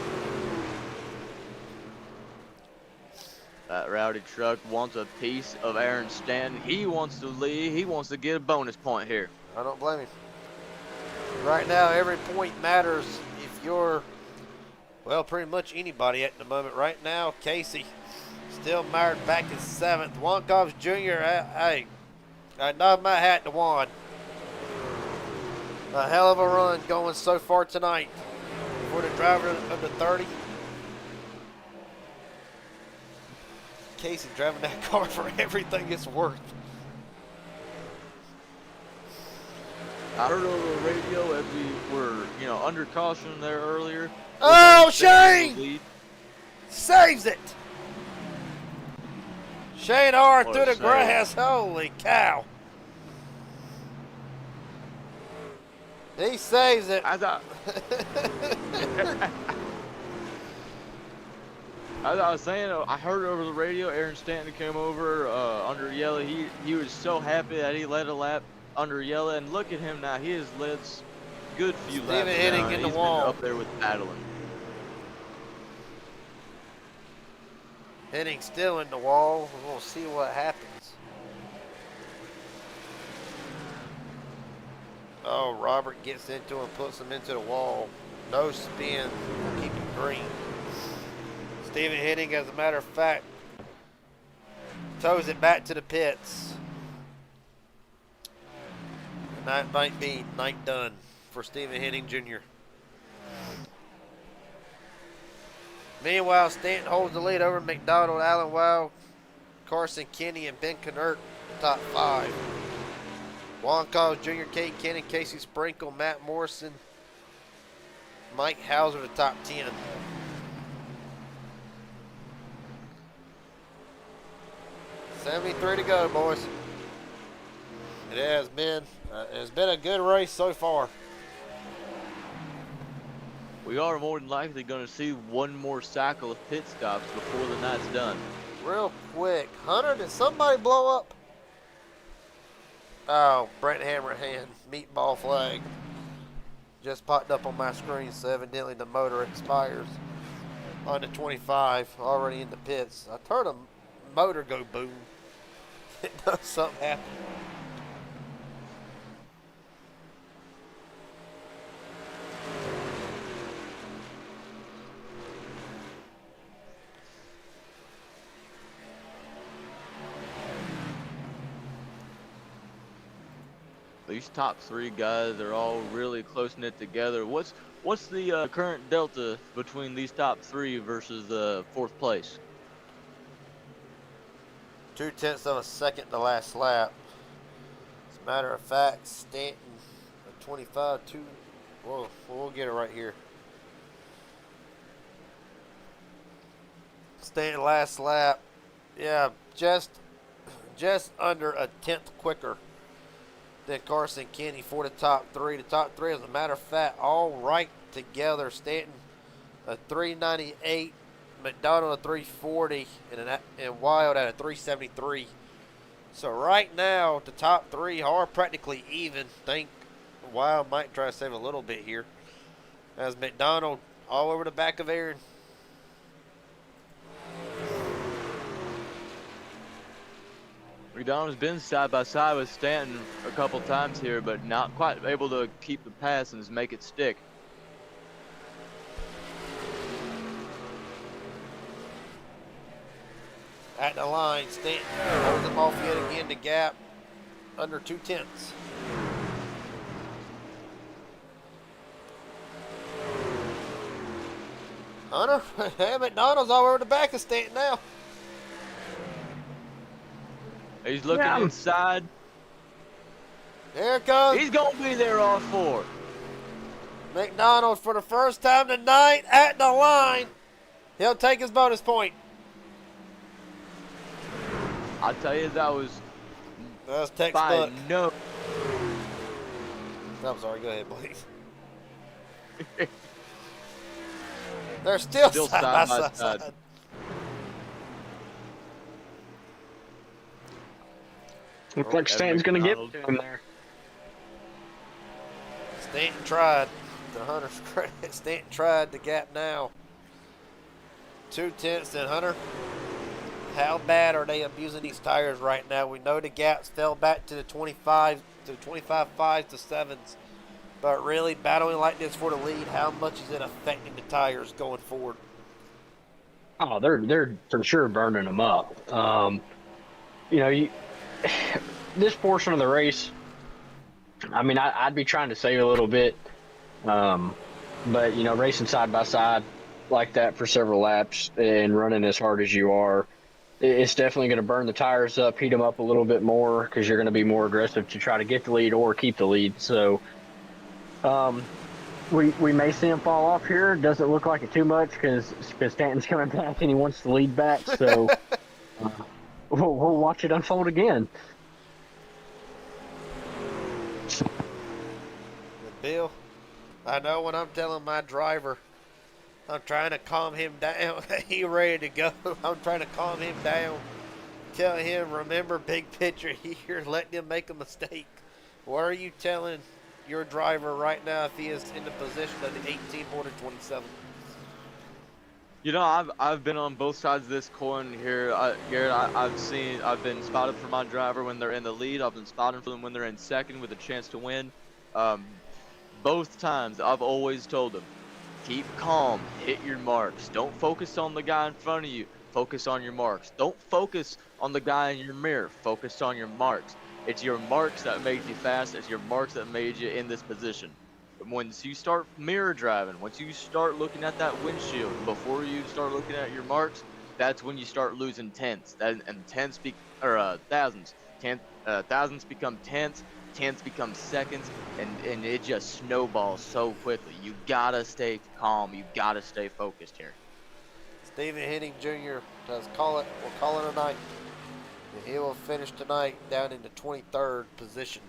That rowdy truck wants a piece of Aaron Stanton. He wants to lead. He wants to get a bonus point here. I don't blame him. Right now, every point matters if you're, well, pretty much anybody at the moment. Right now, Casey still mired back in 7th. Wonkos Jr., I nod my hat to Juan. A hell of a run going so far tonight for the driver of the 30. Casey driving that car for everything it's worth. I heard over the radio as we were, under caution there earlier. Oh, Shane! Saves it! Shane R through the grass. Holy cow. He saves it. I thought. As I was saying, I heard over the radio, Aaron Stanton came over under yellow. He was so happy that he led a lap. under yellow, and look at him now. He has led good few Steven laps hitting now, in and the he's wall. been up there with battling. Hitting still in the wall. We'll see what happens. Oh, Robert gets into him, puts him into the wall. No spin. Keep him green. Steven hitting, as a matter of fact, tows it back to the pits. And that might be night done for Steven Henning Jr. Meanwhile, Stanton holds the lead over McDonald, Alan Wow, Carson Kenny, and Ben Knert, the top 5. Juan Carlos Jr., Kate Kennan, Casey Sprinkle, Matt Morrison, Mike Hauser, the top 10. $73 to go, boys. It has been a good race so far. We are more than likely going to see one more cycle of pit stops before the night's done. Real quick, Hunter, did somebody blow up? Oh, Brent Hammerhand, meatball flag. Just popped up on my screen, so evidently the motor expires on the 25, already in the pits. I heard a motor go boom. It knows something happened. These top 3 guys are all really close knit together. What's the current delta between these top 3 versus 4th place? 0.2 of a second the last lap. As a matter of fact, Stanton, 25, 2. Whoa, we'll get it right here. Stanton last lap, yeah, just under a tenth quicker than Carson Kenny for the top 3. The top 3, as a matter of fact, all right together. Stanton a 398, McDonald a 340, and Wild at a 373. So right now, the top 3 are practically even. Think Wild might try to save a little bit here, as McDonald all over the back of Aaron. McDonald's been side by side with Stanton a couple times here, but not quite able to keep the pass and make it stick. At the line, Stanton holds him off yet again. The gap under 0.2. Hunter, hey, McDonald's all over the back of Stanton now. He's looking inside. There it goes. He's going to be there all 4. McDonald for the first time tonight at the line. He'll take his bonus point. I'll tell you, that was textbook. by no. I'm sorry, go ahead, please. They're still side by side. Looks like Stanton's going to get to him there. Stanton tried. To Hunter's credit, Stanton tried the gap now. 0.2, and Hunter, how bad are they abusing these tires right now? We know the gaps fell back to the 25, to 25 5s to 7s. But really, battling like this for the lead, how much is it affecting the tires going forward? Oh, they're for sure burning them up. This portion of the race, I mean, I'd be trying to save a little bit, but racing side by side like that for several laps and running as hard as you are, it's definitely going to burn the tires up, heat them up a little bit more, because you're going to be more aggressive to try to get the lead or keep the lead. So we may see him fall off here. Doesn't look like it too much because Stanton's coming back and he wants the lead back. So we'll watch it unfold again. Bill, I know when I'm telling my driver, I'm trying to calm him down. He ready to go. I'm trying to calm him down. Tell him, remember, big picture here. Letting him make a mistake. What are you telling your driver right now if he is in the position of the 18 more than 27? You know, I've been on both sides of this coin here, Garrett. I've been spotted for my driver when they're in the lead. I've been spotted for them when they're in second with a chance to win. Um, both times I've always told them, keep calm, hit your marks. Don't focus on the guy in front of you. Focus on your marks. Don't focus on the guy in your mirror. Focus on your marks. It's your marks that made you fast. It's your marks that made you in this position. Once you start mirror driving, once you start looking at that windshield before you start looking at your marks, that's when you start losing tenths. Thousands. Thousands become tenths. Tenths become seconds, and it just snowballs so quickly. You gotta stay calm. You gotta stay focused here. Stephen Henning Jr. does call it. We'll call it a night. And he will finish tonight down in the 23rd position.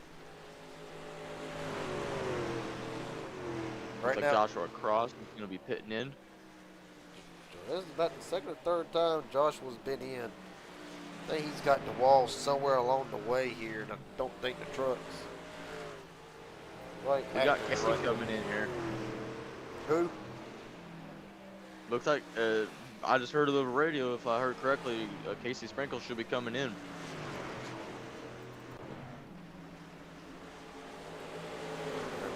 Right Looks like now, Joshua Cross is going to be pitting in. this is about the second or third time Joshua's been in. I think he's got the wall somewhere along the way here, and I don't think the trucks. Right. We got Casey coming in here. Who? Looks like, I just heard of the radio, if I heard correctly, Casey Sprinkle should be coming in.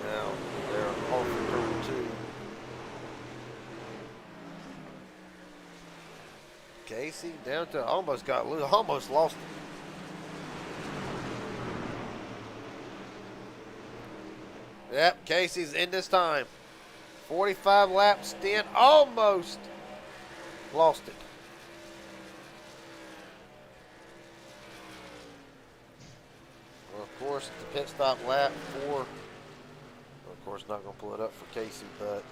Now they're off for turn 2. Casey down to almost got loose, almost lost it. Yep, Casey's in this time. 45 lap stint, almost lost it. Well, of course, the pit stop lap 4. Of course, not going to pull it up for Casey, but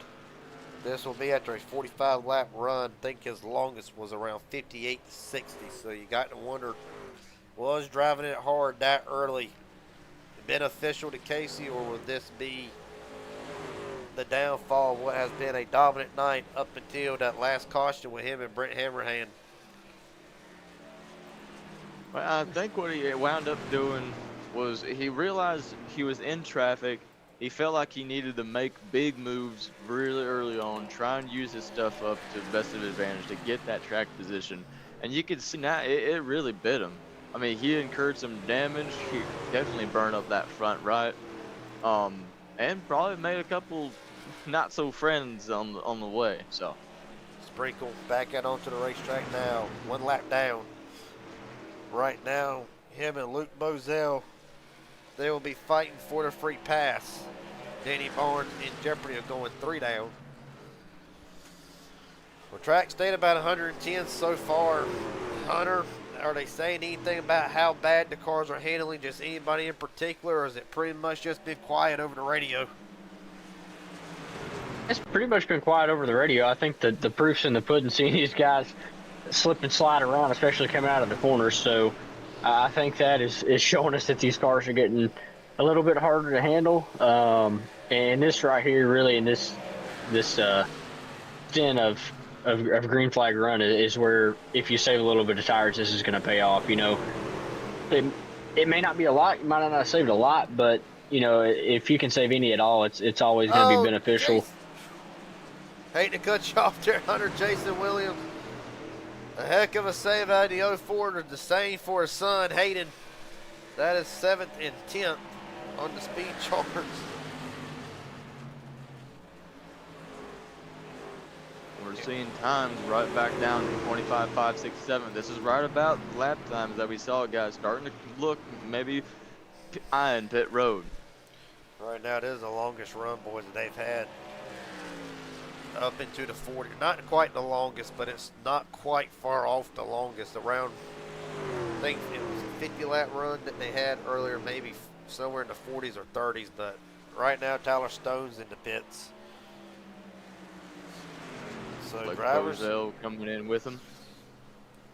this will be after a 45 lap run. I think his longest was around 58 to 60. So you got to wonder, was driving it hard that early beneficial to Casey, or will this be the downfall of what has been a dominant night up until that last caution with him and Brent Hammerhand? Well, I think what he wound up doing was he realized he was in traffic. He felt like he needed to make big moves really early on, try and use his stuff up to the best of his advantage to get that track position. And you can see now it really bit him. I mean, he incurred some damage. He definitely burned up that front right, and probably made a couple not so friends on the way. So Sprinkle back out onto the racetrack now, 1 lap down. Right now, him and Luke Bozell, they will be fighting for the free pass. Danny Barnes in jeopardy of going 3 down. Well, track stayed about 110 so far. Hunter, are they saying anything about how bad the cars are handling, just anybody in particular, or is it pretty much just been quiet over the radio? It's pretty much been quiet over the radio. I think the proof's in the pudding, seeing these guys slip and slide around, especially coming out of the corners. So I think that is showing us that these cars are getting a little bit harder to handle. And this right here, really, in this stint of green flag run is where, if you save a little bit of tires, this is going to pay off. You know, it may not be a lot. You might not have saved a lot, but you know, if you can save any at all, it's always going to be beneficial. Jason. Hate to cut you off there, Hunter. Jason Williams. A heck of a save out of the 04. The same for his son, Hayden. That is 7th and 10th on the speed charts. we're seeing times right back down to 25, 5, 6, 7. This is right about lap times that we saw, guys, starting to look maybe eyeing pit road. Right now, it is the longest run, boys, that they've had. Up into the 40. Not quite the longest, but it's not quite far off the longest. Around, I think it was a 50 lap run that they had earlier, maybe somewhere in the 40s or 30s. But right now, Tyler Stone's in the pits. So Like drivers Bozell coming in with him.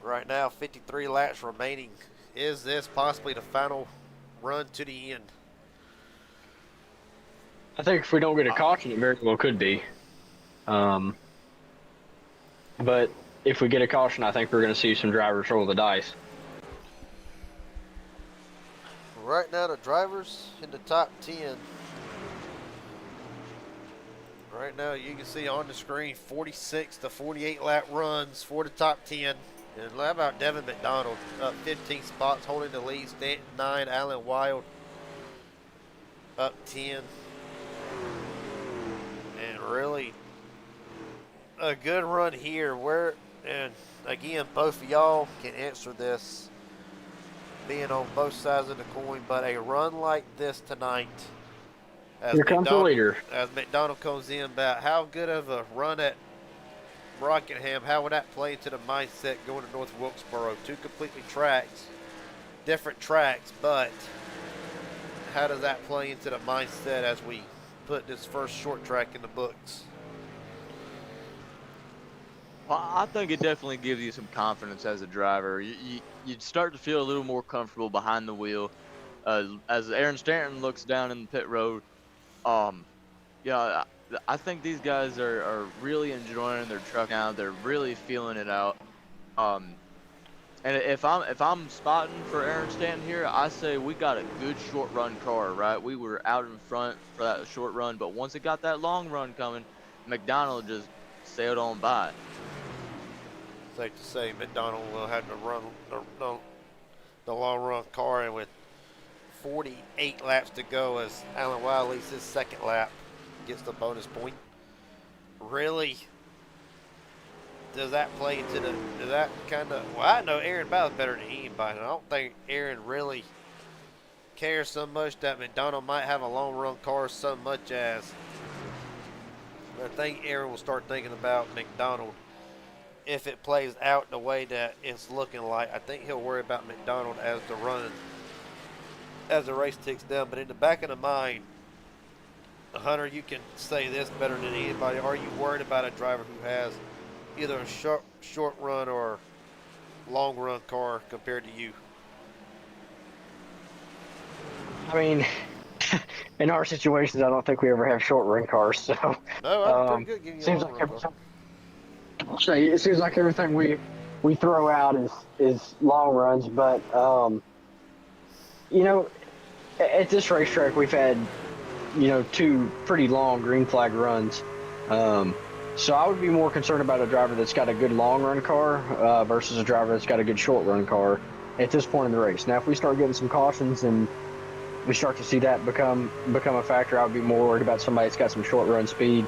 right now, 53 laps remaining. Is this possibly the final run to the end? I think if we don't get a caution, it very well could be. But if we get a caution, I think we're going to see some drivers roll the dice. right now the drivers in the top 10. Right now you can see on the screen 46 to 48 lap runs for the top 10. And how about Devin McDonald up 15 spots holding the lead. Stanton 9, Alan Wild up 10. And really a good run here. And again, both of y'all can answer this being on both sides of the coin, but a run like this tonight as Here comes the leader. As McDonald comes in, about how good of a run at Rockingham, how would that play into the mindset going to North Wilkesboro? Two completely different tracks, but how does that play into the mindset as we put this first short track in the books? Well, I think it definitely gives you some confidence as a driver. You start to feel a little more comfortable behind the wheel. As Aaron Stanton looks down in the pit road, yeah, I think these guys are really enjoying their truck now. They're really feeling it out. And if I'm spotting for Aaron Stanton here, I say we got a good short run car, right? We were out in front for that short run, but once it got that long run coming, McDonald just sailed on by. Safe to say McDonald will have to run the long run car, and with 48 laps to go as Alan Wild leads his second lap, gets the bonus point. Really, does that play into does that kind of, well, I know Aaron Bowles better than anybody, and I don't think Aaron really cares so much that McDonald might have a long run car so much as I think Aaron will start thinking about McDonald if it plays out the way that it's looking like. I think he'll worry about McDonald as the race ticks down. But in the back of the mind, Hunter, you can say this better than anybody. Are you worried about a driver who has either a short run or long run car compared to you? I mean, in our situations, I don't think we ever have short run cars. So No, I'm pretty good giving you a seems long like run car. it seems like everything we throw out is long runs, but you know, at this racetrack we've had, you know, 2 pretty long green flag runs. So I would be more concerned about a driver that's got a good long run car versus a driver that's got a good short run car at this point in the race. Now, if we start getting some cautions and we start to see that become a factor, I would be more worried about somebody that's got some short run speed.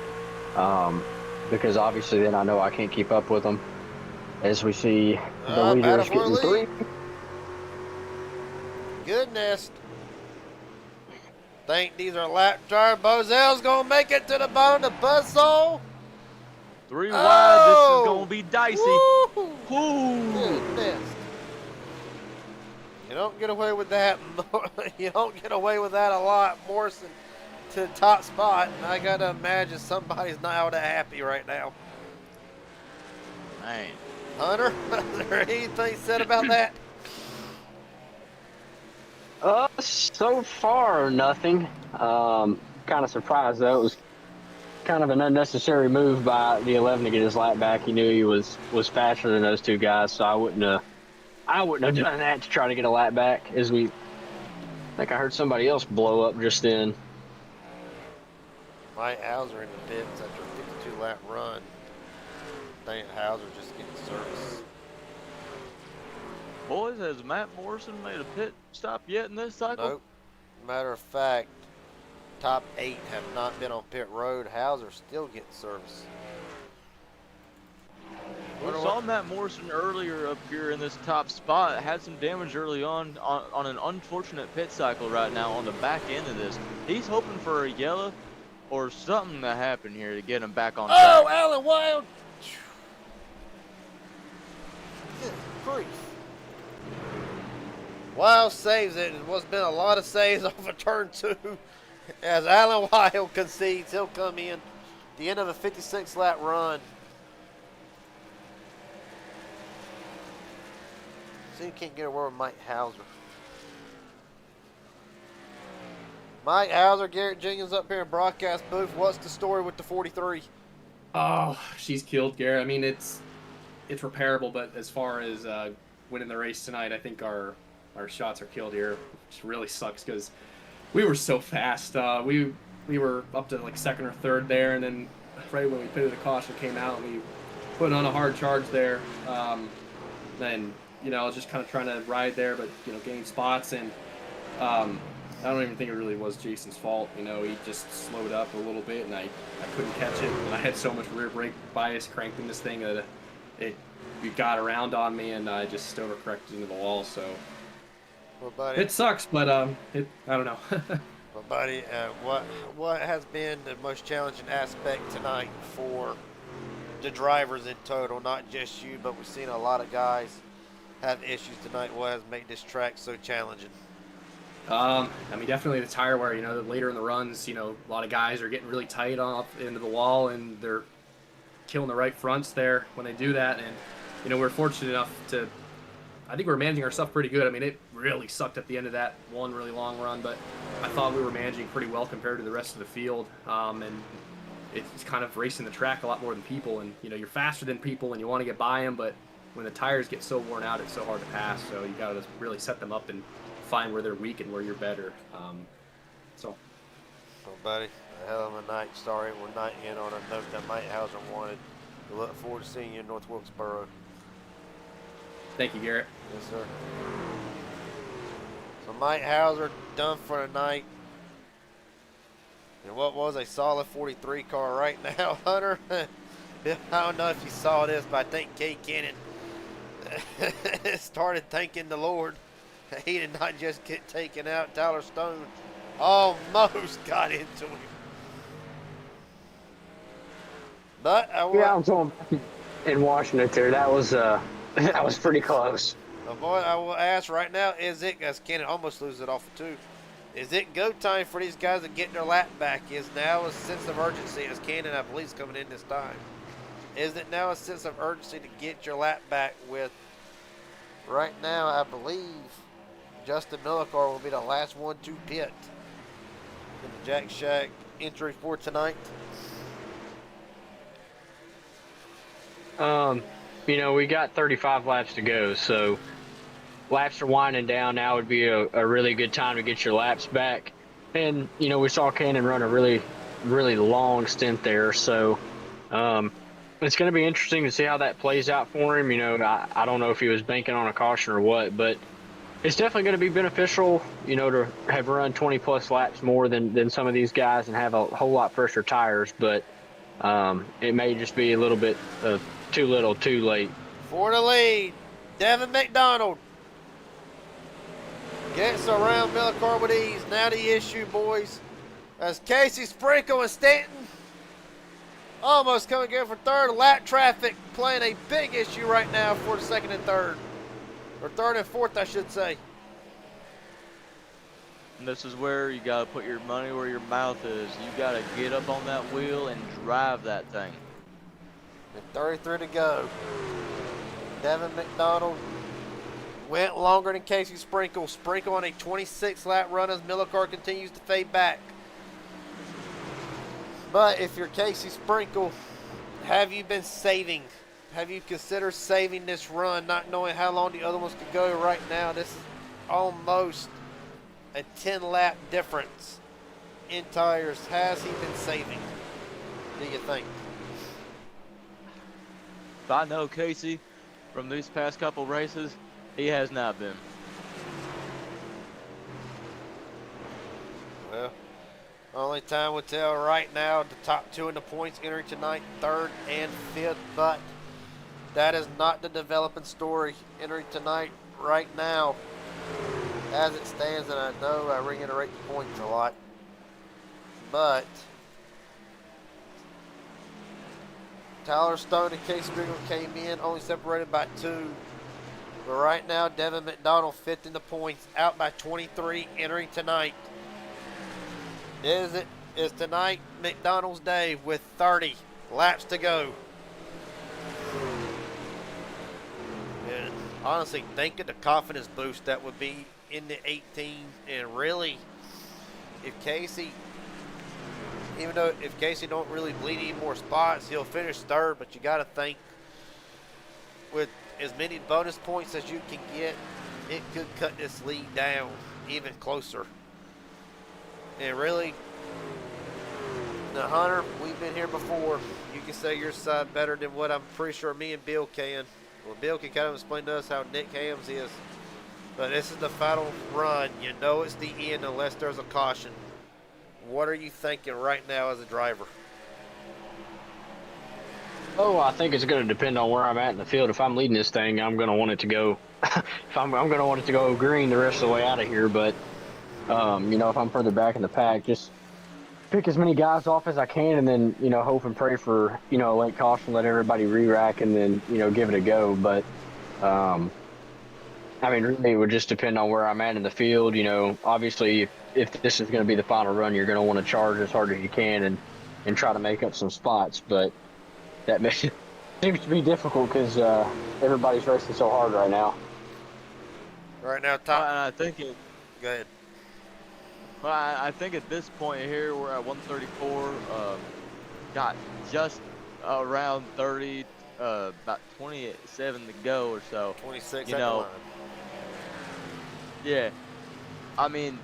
Because obviously then I know I can't keep up with them. As we see the leaders getting 3. Goodness. Think these are lap drive. Bozel's going to make it to the bottom of the buzzsaw. 3 wide, this is going to be dicey. Woo! Goodness. You don't get away with that. You don't get away with that a lot. Morrison to the top spot. And I got to imagine somebody's not all that happy right now. Man. Hunter, is there anything said about that? So far, nothing. Kind of surprised, though. It was kind of an unnecessary move by the 11 to get his lap back. He knew he was faster than those 2 guys, so I wouldn't have done that to try to get a lap back. I think I heard somebody else blow up just then. Mike Hauser in the pits after a 52 lap run. I think Hauser just getting service. Boys, has Matt Morrison made a pit stop yet in this cycle? Nope. Matter of fact, top 8 have not been on pit road. Hauser still getting service. We saw Matt Morrison earlier up here in this top spot. Had some damage early on an unfortunate pit cycle right now on the back end of this. He's hoping for a yellow or something to happen here to get him back on track. Oh, Alan Wild! Good grief. Wild saves it. There's been a lot of saves off of turn 2. As Alan Wild concedes, he'll come in. The end of a 56 lap run. See, you can't get a word with Mike Hauser. Mike Hauser, Garrett Jenkins up here in broadcast booth. What's the story with the 43? Oh, she's killed, Garrett. I mean, it's repairable, but as far as winning the race tonight, I think our our shots are killed here, which really sucks because we were so fast. We were up to like second or third there, and then right when we pitted the caution came out, we put on a hard charge there. Then I was just kind of trying to ride there, but gain spots, and I don't even think it really was Jason's fault. He just slowed up a little bit, and I couldn't catch it. And I had so much rear brake bias cranking this thing that it got around on me, and I just overcorrected into the wall. So Well, buddy, it sucks, but I don't know. well, buddy, what has been the most challenging aspect tonight for the drivers in total? Not just you, but we've seen a lot of guys have issues tonight. What has made this track so challenging? I mean, definitely the tire wear. Later in the runs, a lot of guys are getting really tight off into the wall, and they're killing the right fronts there when they do that. And we're fortunate enough to, I think we're managing our stuff pretty good. I mean, it really sucked at the end of that one really long run, but I thought we were managing pretty well compared to the rest of the field. And it's kind of racing the track a lot more than people, and you're faster than people, and you want to get by them, but when the tires get so worn out, it's so hard to pass. So you got to really set them up and find where they're weak and where you're better. Well, buddy, a hell of a night. Sorry, we're not in on a note that Mike Hauser wanted. We look forward to seeing you in North Wilkesboro. Thank you, Garrett. Yes, sir. So Mike Hauser done for the night. And what was a solid 43 car right now, Hunter? I don't know if you saw this, but I think Kate Cannon started thanking the Lord. He did not just get taken out. Tyler Stone almost got into him. But I was going back and watching it there. That was that was pretty close. Boy, I will ask right now, is it, as Cannon almost loses it off of two, is it go time for these guys to get their lap back? Is now a sense of urgency, as Cannon, I believe, is coming in this time. Is it now a sense of urgency to get your lap back with, right now, I believe, Justin Millicar will be the last one to pit in the Jack Shack entry for tonight? We got 35 laps to go, so laps are winding down. Now would be a really good time to get your laps back. And, we saw Cannon run a really, really long stint there, so it's going to be interesting to see how that plays out for him. I don't know if he was banking on a caution or what, but it's definitely going to be beneficial, to have run 20-plus laps more than some of these guys and have a whole lot fresher tires, but it may just be a little bit of too little, too late. For the lead, Devin McDonald gets around Millicar with ease. Now the issue, boys, as Casey Sprinkle and Stanton almost coming in for third. Lap traffic playing a big issue right now for the second and third. Or third and fourth, I should say. And this is where you got to put your money where your mouth is. You got to get up on that wheel and drive that thing. And 33 to go. Devin McDonald went longer than Casey Sprinkle. Sprinkle on a 26-lap run as Millicar continues to fade back. But if you're Casey Sprinkle, have you been saving? Have you considered saving this run, not knowing how long the other ones could go right now? This is almost a 10-lap difference in tires. Has he been saving, do you think? If I know Casey from these past couple races, he has not been. Well, only time will tell right now. The top two in the points entering tonight, third and fifth, but that is not the developing story entering tonight right now as it stands, and I know I reiterate the points a lot, but Tyler Stone and Casey Sprinkle came in only separated by 2. But right now, Devin McDonald fifth in the points, out by 23 entering tonight. Is tonight McDonald's day with 30 laps to go. And honestly, think of the confidence boost that would be in the 18. And really, if Casey don't really bleed any more spots, he'll finish third. But you got to think, with as many bonus points as you can get, it could cut this lead down even closer. And really, now Hunter, we've been here before. You can say your side better than what I'm pretty sure me and Bill can. Well, Bill can kind of explain to us how Nick Hams is. But this is the final run. You know it's the end unless there's a caution. What are you thinking right now as a driver? Oh, I think it's going to depend on where I'm at in the field. If I'm leading this thing, I'm going to want it to go. If I'm going to want it to go green the rest of the way out of here. But you know, if I'm further back in the pack, just pick as many guys off as I can, and then hope and pray for a late caution, let everybody re-rack, and then give it a go. But I mean, really, it would just depend on where I'm at in the field. Obviously, if this is going to be the final run, you're going to want to charge as hard as you can and try to make up some spots. But that seems to be difficult because everybody's racing so hard right now. Right now, top. And I think it. Go ahead. Well, I think at this point here, we're at 134. Got just around 30, about 27 to go or so. 26 You at know, the line. Yeah. I mean,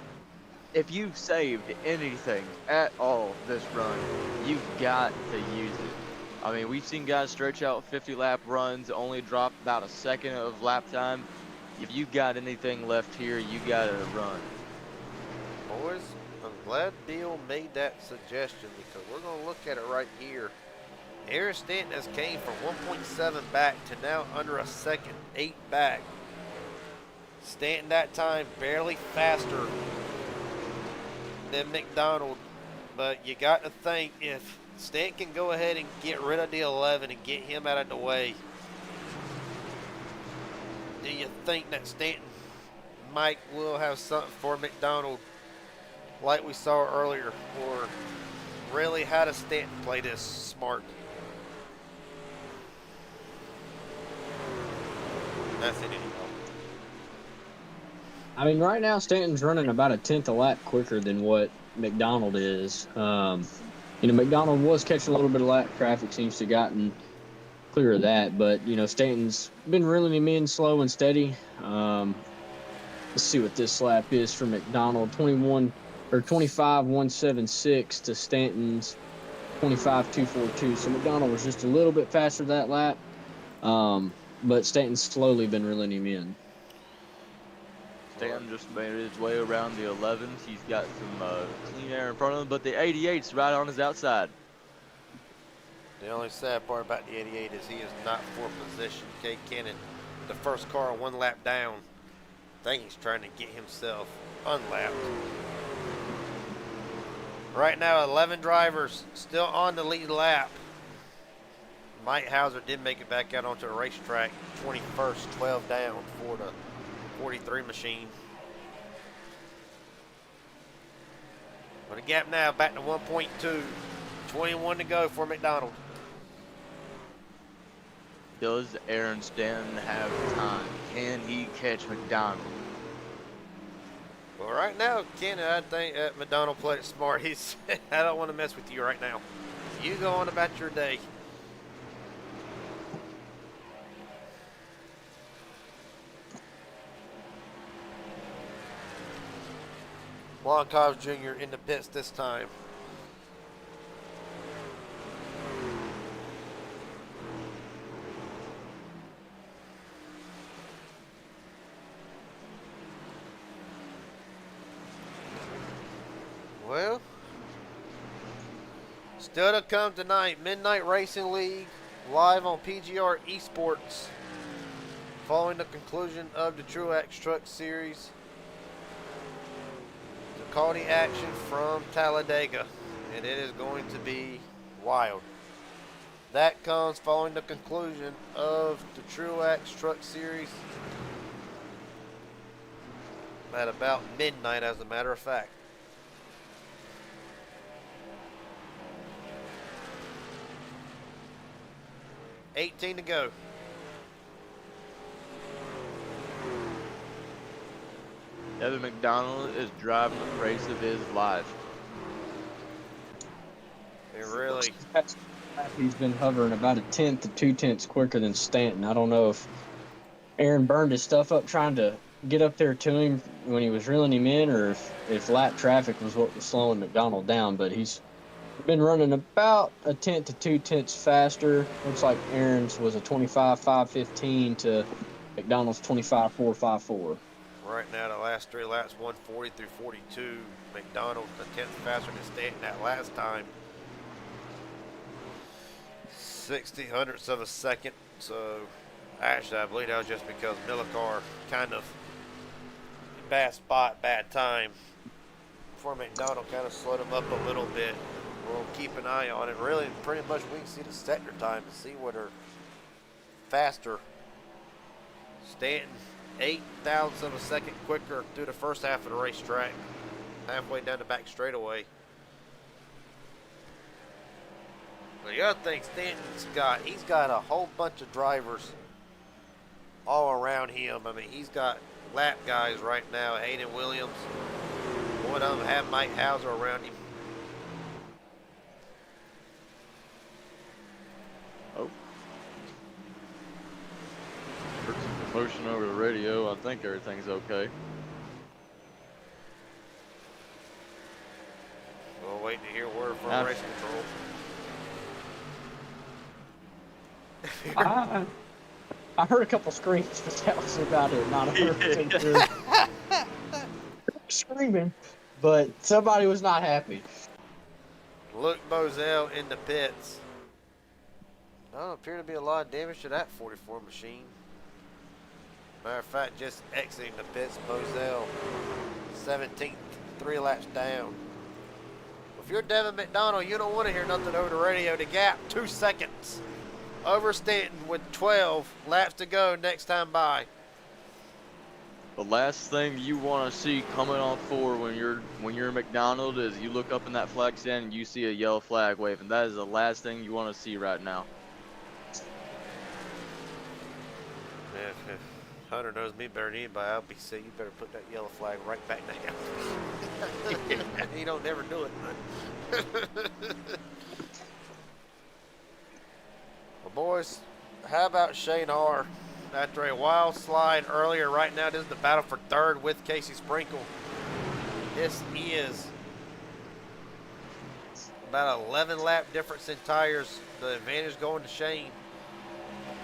if you've saved anything at all this run, you've got to use it. I mean, we've seen guys stretch out 50-lap runs, only drop about a second of lap time. If you got anything left here, you got to run. Boys, I'm glad Bill made that suggestion because we're going to look at it right here. Aaron Stanton has came from 1.7 back to now under a second, 8 back. Stanton that time barely faster than McDonald, but you got to think if Stanton can go ahead and get rid of the 11 and get him out of the way, do you think that Stanton will have something for McDonald like we saw earlier, or really how does Stanton play this smart? That's it anymore. I mean, right now Stanton's running about a tenth a lap quicker than what McDonald is. McDonald was catching a little bit of lap traffic, seems to have gotten clear of that, but Stanton's been reeling him in slow and steady. Let's see what this lap is for McDonald. 25.176 to Stanton's 25.242. So McDonald was just a little bit faster that lap, but Stanton's slowly been reeling him in. Stanton just made his way around the 11s. He's got some clean air in front of him, but the 88's right on his outside. The only sad part about the 88 is he is not for position. Kay Cannon, the first car 1 lap down. I think he's trying to get himself unlapped. Right now, 11 drivers still on the lead lap. Mike Hauser did make it back out onto the racetrack. 21st, 12 down for the 43 machine. But a gap now back to 1.2. 21 to go for McDonald. Does Aaron Stanton have time? Can he catch McDonald? Well, right now, Ken, I think McDonald played it smart. He's, I don't want to mess with you right now. You go on about your day. Blancos Jr. in the pits this time. Well, still to come tonight, Midnight Racing League, live on PGR Esports, following the conclusion of the Truex Truck Series. To call the action from Talladega, and it is going to be wild. That comes following the conclusion of the Truex Truck Series at about midnight, as a matter of fact. 18 to go. Evan McDonald is driving the race of his life. It really. He's been hovering about a tenth to 2 tenths quicker than Stanton. I don't know if Aaron burned his stuff up trying to get up there to him when he was reeling him in, or if lap traffic was what was slowing McDonald down. But he's been running about a tenth to 2 tenths faster. Looks like Aaron's was a 25.515 to McDonald's 25.454. Right now, the last 3 laps, 140 through 42. McDonald's a tenth faster than Stanton that last time. 60 hundredths of a second. So, actually, I believe that was just because Millicar kind of bad spot, bad time for McDonald, kind of slowed him up a little bit. We'll keep an eye on it. Really, pretty much we can see the sector time and see what are faster. Stanton, 8 thousandths of a second quicker through the first half of the racetrack, halfway down the back straightaway. But the other thing Stanton's got, he's got a whole bunch of drivers all around him. I mean, he's got lap guys right now, Hayden Williams. One of them have Mike Hauser around him. Oh. Heard some commotion over the radio. I think everything's okay. We'll wait to hear word from race control. I heard a couple screams, but that was about it. Not 100% sure. Screaming, but somebody was not happy. Luke Bozell in the pits. Don't appear to be a lot of damage to that 44 machine. Matter of fact, just exiting the pits, Bozell, 17th, 3 laps down. If you're Devin McDonald, you don't want to hear nothing over the radio. The gap, 2 seconds. Over Stanton with 12 laps to go next time by. The last thing you want to see coming on forward when you're McDonald is you look up in that flag stand and you see a yellow flag waving. That is the last thing you want to see right now. If Hunter knows me better than anybody, I'll be saying you better put that yellow flag right back down. He don't never do it. Well, boys, how about Shane R? After a wild slide earlier, right now this is the battle for third with Casey Sprinkle. This is about 11 lap difference in tires. The advantage going to Shane.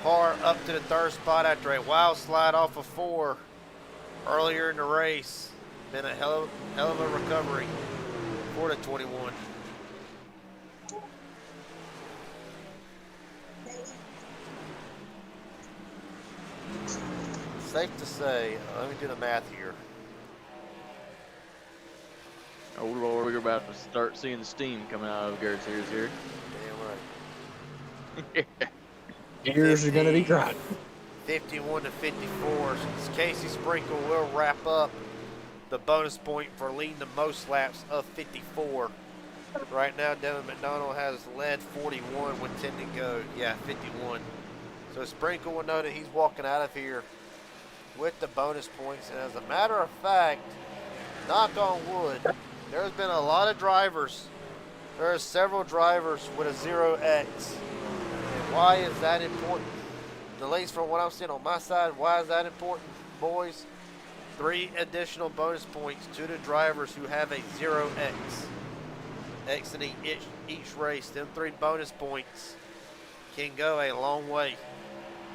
Har up to the third spot after a wild slide off of 4 earlier in the race. Been a hell of a recovery for the 21. Safe to say, let me do the math here. Oh Lord, we're about to start seeing the steam coming out of Garrett's ears here. Damn right. Ears are going to be grinding. 51 to 54. Casey Sprinkle will wrap up the bonus point for leading the most laps of 54. Right now, Devin McDonald has led 41 with 10 to go. Yeah, 51. So Sprinkle will know that he's walking out of here with the bonus points. And as a matter of fact, knock on wood, there's been a lot of drivers. There are several drivers with a 0X. And why is that important? At least from what I'm seeing on my side, why is that important, boys? 3 additional bonus points to the drivers who have a 0X. Exiting each race. Them 3 bonus points can go a long way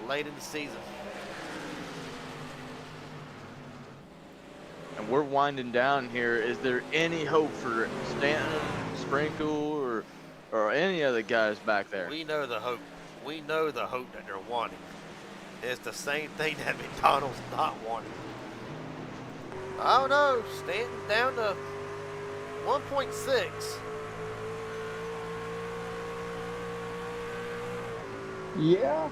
late in the season. And we're winding down here. Is there any hope for Stanton, Sprinkle, or any of the guys back there? We know the hope. We know the hope that they're wanting. It's the same thing that McDonald's not wanting. I don't know. Stanton down to 1.6. Yeah.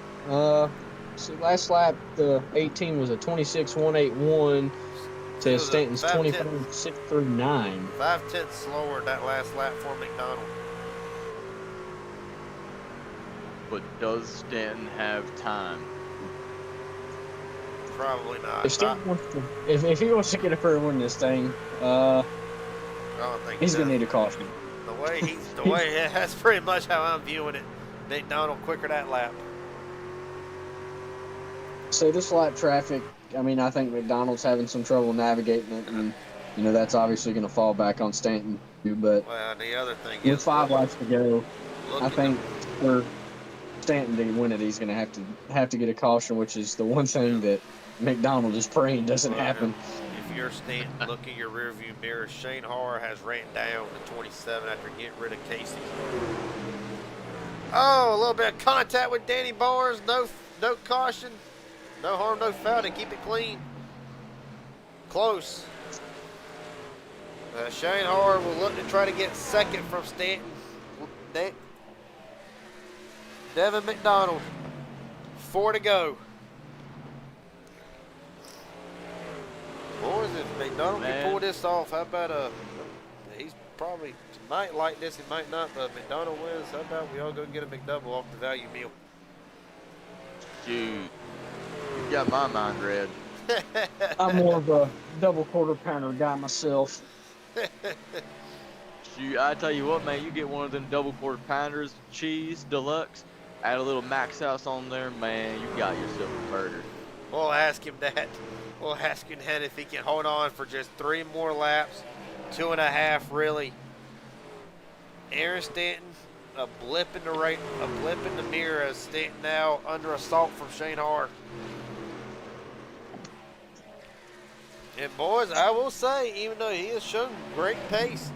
So last lap, the 18 was a 26.181 to Stanton's 25.639. 5/10 slower that last lap for McDonald. But does Stanton have time? Probably not. If he wants to get up there and win this thing, I don't think he's he gonna does. need a caution. That's pretty much how I'm viewing it. McDonald quicker that lap. So this lap traffic I mean, I think McDonald's having some trouble navigating it, and that's obviously going to fall back on Stanton too. But Well, and the other thing with is, 5 laps to go, look I at the think for Stanton to win it, he's going to have to get a caution, which is the one thing that McDonald is praying doesn't well, happen. if you're Stanton, look in your rearview mirror. Shane Harr has ran down to 27 after getting rid of Casey. Oh, a little bit of contact with Danny Barnes. No caution. No harm, no foul to keep it clean. Close. Shane Harr will look to try to get second from Stanton. Devin McDonald. 4 to go. Boys, if McDonald can pull this off, how about he's probably might like this, he might not, but if McDonald wins, how about we all go get a McDouble off the value meal? Shoot, you got my mind read. I'm more of a double quarter pounder guy myself. Shoot, I tell you what, man, you get one of them double quarter pounders, cheese, deluxe, add a little max sauce on there, man, you got yourself a burger. We'll ask him that. We'll ask him that if he can hold on for just 3 more laps. 2.5 really. Aaron Stanton, a blip in the mirror as Stanton now under assault from Shane Hart. And boys, I will say, even though he has shown great pace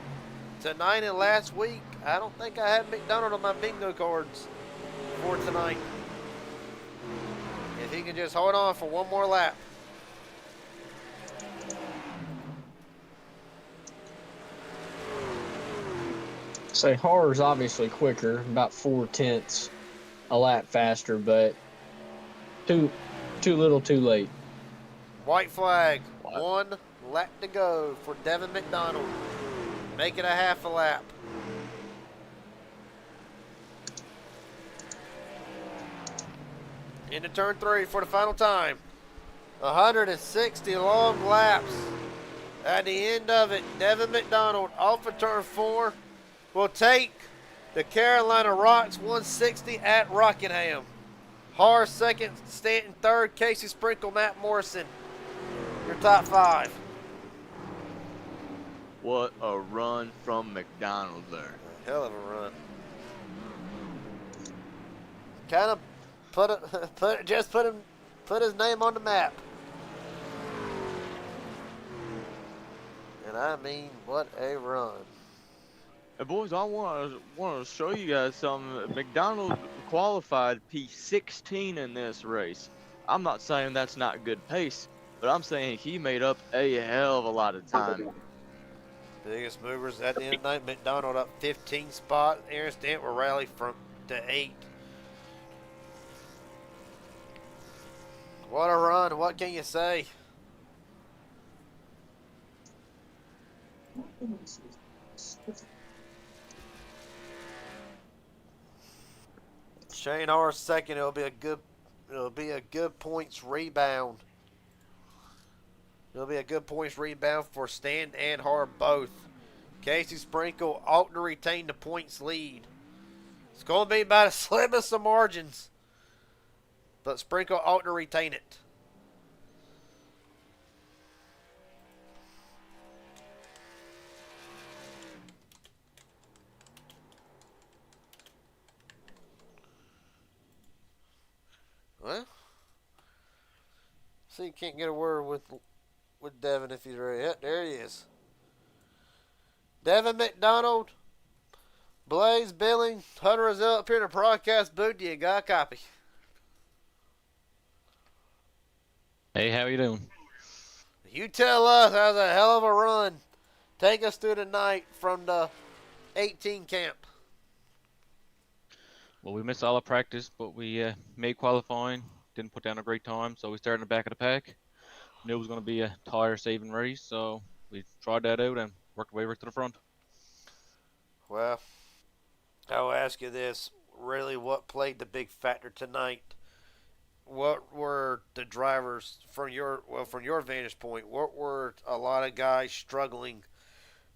tonight and last week, I don't think I had McDonald on my bingo cards for tonight. If he can just hold on for 1 more lap. Say Horror's obviously quicker, about 4/10 a lap faster, but too little, too late. White flag. 1 lap to go for Devin McDonald. Make it a half a lap. Into turn 3 for the final time. 160 long laps. At the end of it, Devin McDonald off of turn 4 will take the Carolina Rocks 160 at Rockingham. Har second, Stanton third, Casey Sprinkle, Matt Morrison. Your top 5. What a run from McDonald there. Hell of a run. Kind of put his name on the map. And I mean, what a run. And boys, I want to show you guys something. McDonald qualified P16 in this race. I'm not saying that's not good pace, but I'm saying he made up a hell of a lot of time. Biggest movers at the end of the night. McDonald up 15 spots. Aaron Stanton will rally to 8. What a run. What can you say? Shane Harr second. It'll be a good points rebound. It'll be a good points rebound for Stanton and Harr both. Casey Sprinkle ought to retain the points lead. It's going to be by the slimmest of margins, but Sprinkle ought to retain it. Well, see, you can't get a word with Devin if he's ready. Yep, there he is. Devin McDonald, Blaze Billing, Hunter is up here in the broadcast booth. You got a copy? Hey, how you doing? You tell us. That was a hell of a run. Take us through the night from the 18 camp. Well, we missed all our practice, but we made qualifying. Didn't put down a great time, so we started in the back of the pack. Knew it was going to be a tire-saving race, so we tried that out and worked our way right to the front. Well, I'll ask you this. Really, what played the big factor tonight? What were the drivers from your vantage point? What were a lot of guys struggling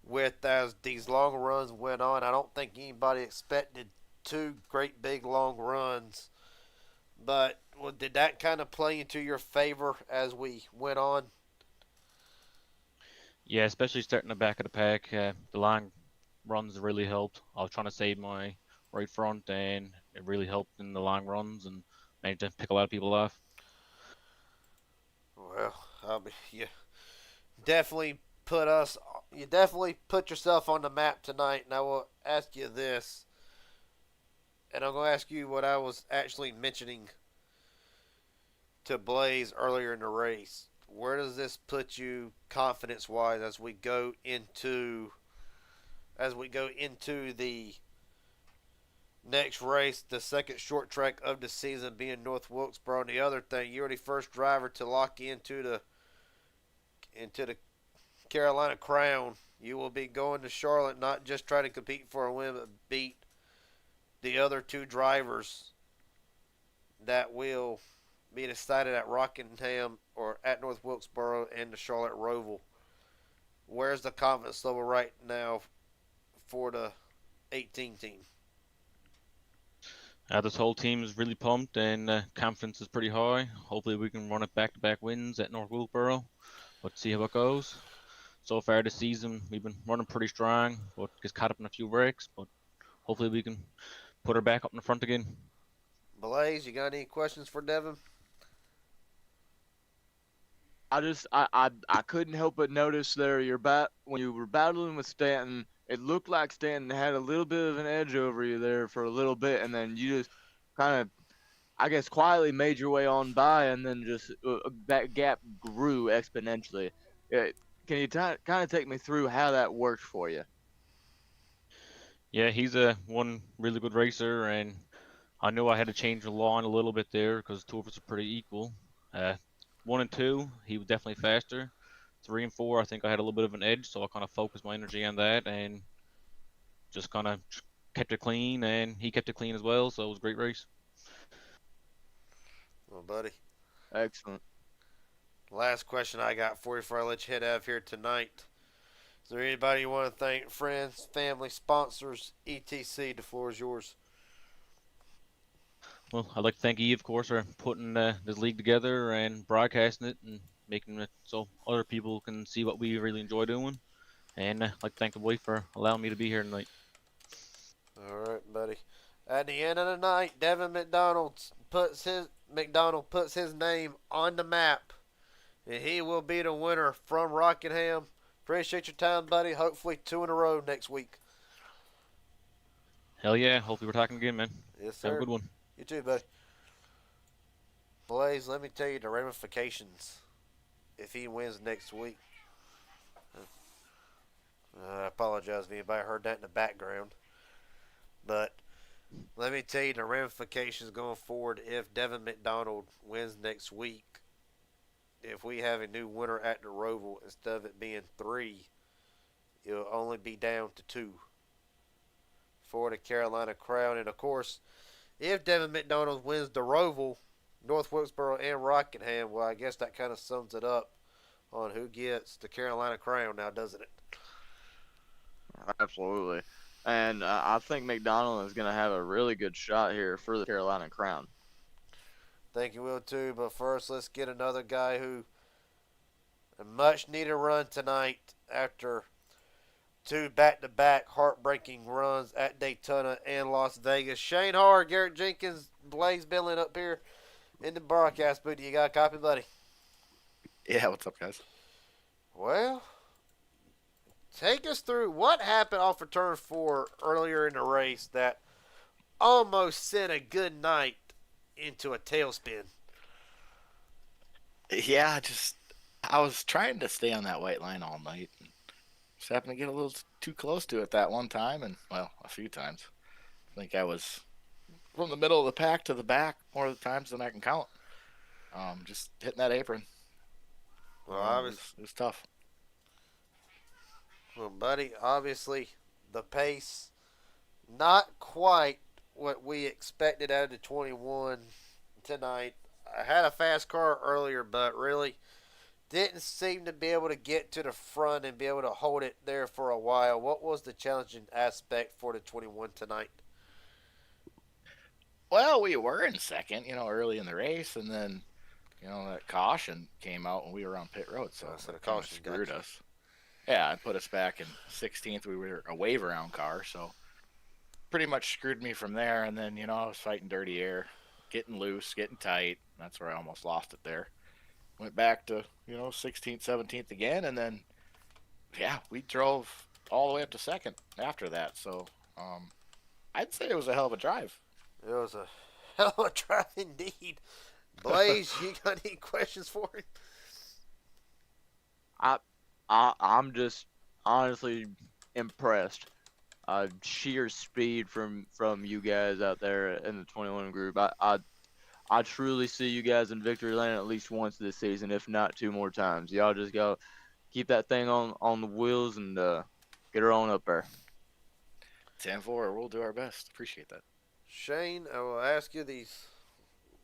with as these long runs went on? I don't think anybody expected 2 great big long runs, but Well, did that kind of play into your favor as we went on? Yeah, especially starting the back of the pack. The line runs really helped. I was trying to save my right front, and it really helped in the long runs and managed to pick a lot of people off. Well, you definitely put us. You definitely put yourself on the map tonight, and I will ask you this, and I'm going to ask you what I was actually mentioning to Blaze earlier in the race. Where does this put you confidence wise as we go into the next race, the second short track of the season being North Wilkesboro? And the other thing, you're the first driver to lock into the Carolina Crown. You will be going to Charlotte not just trying to compete for a win, but beat the other two drivers that will be decided at Rockingham or at North Wilkesboro and the Charlotte Roval. Where's the confidence level right now for the 18 team? This whole team is really pumped, and confidence is pretty high. Hopefully, we can run it back-to-back wins at North Wilkesboro. Let's see how it goes. So far this season, we've been running pretty strong, but gets caught up in a few wrecks. But hopefully, we can put her back up in the front again. Blaze, you got any questions for Devin? I couldn't help but notice there when you were battling with Stanton, it looked like Stanton had a little bit of an edge over you there for a little bit, and then you just kind of, I guess, quietly made your way on by, and then just that gap grew exponentially. Uh, can you kind of take me through how that worked for you? Yeah, he's a one really good racer, and I knew I had to change the line a little bit there because two of us are pretty equal. Uh, 1 and 2, he was definitely faster. 3 and 4, I think I had a little bit of an edge, so I kind of focused my energy on that and just kind of kept it clean, and he kept it clean as well. So it was a great race. Well, buddy, Excellent. last question I got for you before I let you head out of here tonight. Is there anybody you want to thank? Friends, family, sponsors, etc. The floor is yours. Well, I'd like to thank Eve, of course, for putting this league together and broadcasting it and making it so other people can see what we really enjoy doing. And I'd like to thank the wife for allowing me to be here tonight. All right, buddy. At the end of the night, Devin McDonald puts his name on the map, and he will be the winner from Rockingham. Appreciate your time, buddy. Hopefully 2 in a row next week. Hell yeah. Hopefully we're talking again, man. Yes, sir. Have a good one. You too, buddy. Blaze, let me tell you the ramifications if he wins next week. I apologize if anybody heard that in the background. But let me tell you the ramifications going forward if Devin McDonald wins next week. If we have a new winner at the Roval, instead of it being 3, it'll only be down to 2 for the Carolina Crown. And of course, if Devin McDonald wins the Roval, North Wilkesboro and Rockingham, well, I guess that kind of sums it up on who gets the Carolina Crown now, doesn't it? Absolutely. And I think McDonald is going to have a really good shot here for the Carolina Crown. Think you will too, but first let's get another guy who a much needed run tonight after 2 back-to-back heartbreaking runs at Daytona and Las Vegas. Shane Hard, Garrett Jenkins, Blaze Billin up here in the broadcast booth. You got a copy, buddy? Yeah, what's up, guys? Well, take us through what happened off of turn 4 earlier in the race that almost sent a good night into a tailspin. Yeah, I was trying to stay on that white line all night. Just happened to get a little too close to it that one time, and well, a few times. I think I was from the middle of the pack to the back more of the times than I can count. Just hitting that apron. Well, it was tough. Well, buddy, obviously the pace not quite what we expected out of the 21 tonight. I had a fast car earlier, but really didn't seem to be able to get to the front and be able to hold it there for a while. What was the challenging aspect for the 21 tonight? Well, we were in second, early in the race, and then that caution came out when we were on pit road, so So the it kind of caution got screwed you. us. Yeah, it put us back in 16th. We were a wave around car, so pretty much screwed me from there. And then I was fighting dirty air, getting loose, getting tight. That's where I almost lost it there. Went back to 16th, 17th again, and then yeah, we drove all the way up to second after that. So I'd say it was a hell of a drive. It was a hell of a drive indeed. Blaze, you got any questions for him? I'm just honestly impressed. Sheer speed from you guys out there in the 21 group. I truly see you guys in victory lane at least once this season, if not 2 more times. Y'all just go keep that thing on the wheels and get her on up there. 10-4, we'll do our best. Appreciate that. Shane, I will ask you these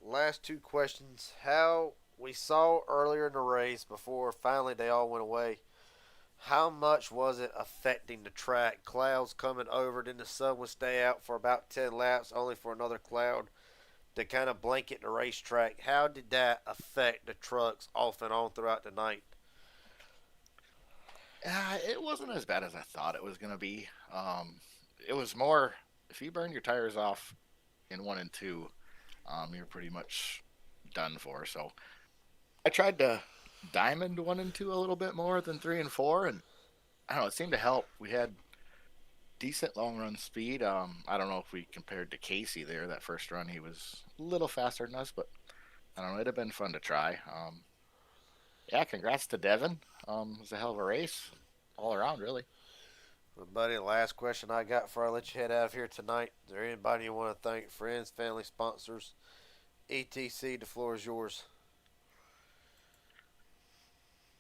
last two questions. How we saw earlier in the race before finally they all went away, how much was it affecting the track? Clouds coming over, then the sun would stay out for about 10 laps, only for another cloud to kind of blanket the racetrack. How did that affect the trucks off and on throughout the night? It wasn't as bad as I thought it was going to be. It was more, if you burn your tires off in 1 and 2, you're pretty much done for. So I tried to diamond 1 and 2 a little bit more than 3 and 4, and I don't know, it seemed to help. We had decent long run speed. I don't know if we compared to Casey there. That first run, he was a little faster than us, but I don't know. It'd have been fun to try. Yeah, congrats to Devin. It was a hell of a race all around, really. Well, buddy, the last question I got before I let you head out of here tonight. Is there anybody you want to thank? Friends, family, sponsors, etc. The floor is yours.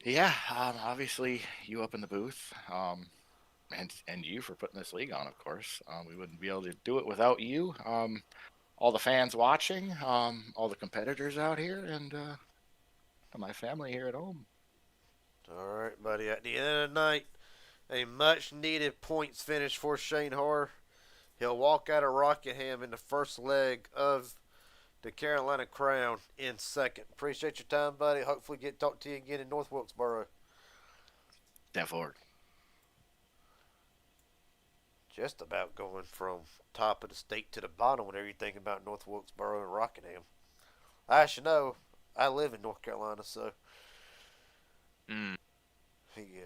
Yeah, obviously you up in the booth, and you for putting this league on, of course. We wouldn't be able to do it without you. All the fans watching, all the competitors out here, and my family here at home. All right, buddy. At the end of the night, a much-needed points finish for Shane Horr. He'll walk out of Rockingham in the first leg of the Carolina Crown in second. Appreciate your time, buddy. Hopefully get to talk to you again in North Wilkesboro. 10-4. Just about going from top of the state to the bottom whenever you think about North Wilkesboro and Rockingham. I should know. I live in North Carolina, so yeah.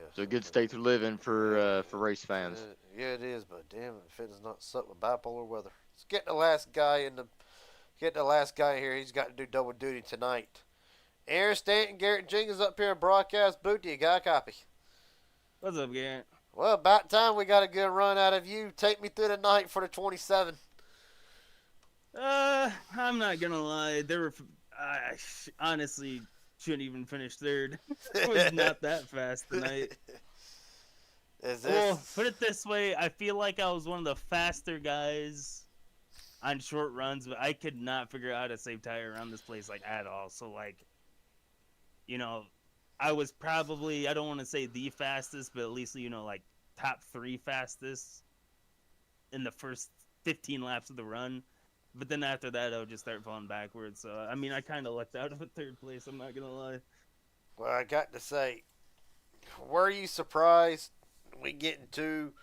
It's a good state to live in for race fans. Yeah, it is, but damn it, if it does not suck with bipolar weather. Let's get the last guy here. He's got to do double duty tonight. Aaron Stanton, Garrett Jenkins up here in broadcast booth. Do you got a copy? What's up, Garrett? Well, about time we got a good run out of you. Take me through the night for the 27. I'm not gonna lie. I honestly shouldn't even finish third. It was not that fast tonight. Well, put it this way, I feel like I was one of the faster guys on short runs, but I could not figure out how to save tire around this place at all. So I was probably, I don't want to say the fastest, but at least top 3 fastest in the first 15 laps of the run. But then after that, I would just start falling backwards. So, I mean, I kind of lucked out of a third place, I'm not going to lie. Well, I got to say, were you surprised we getting 2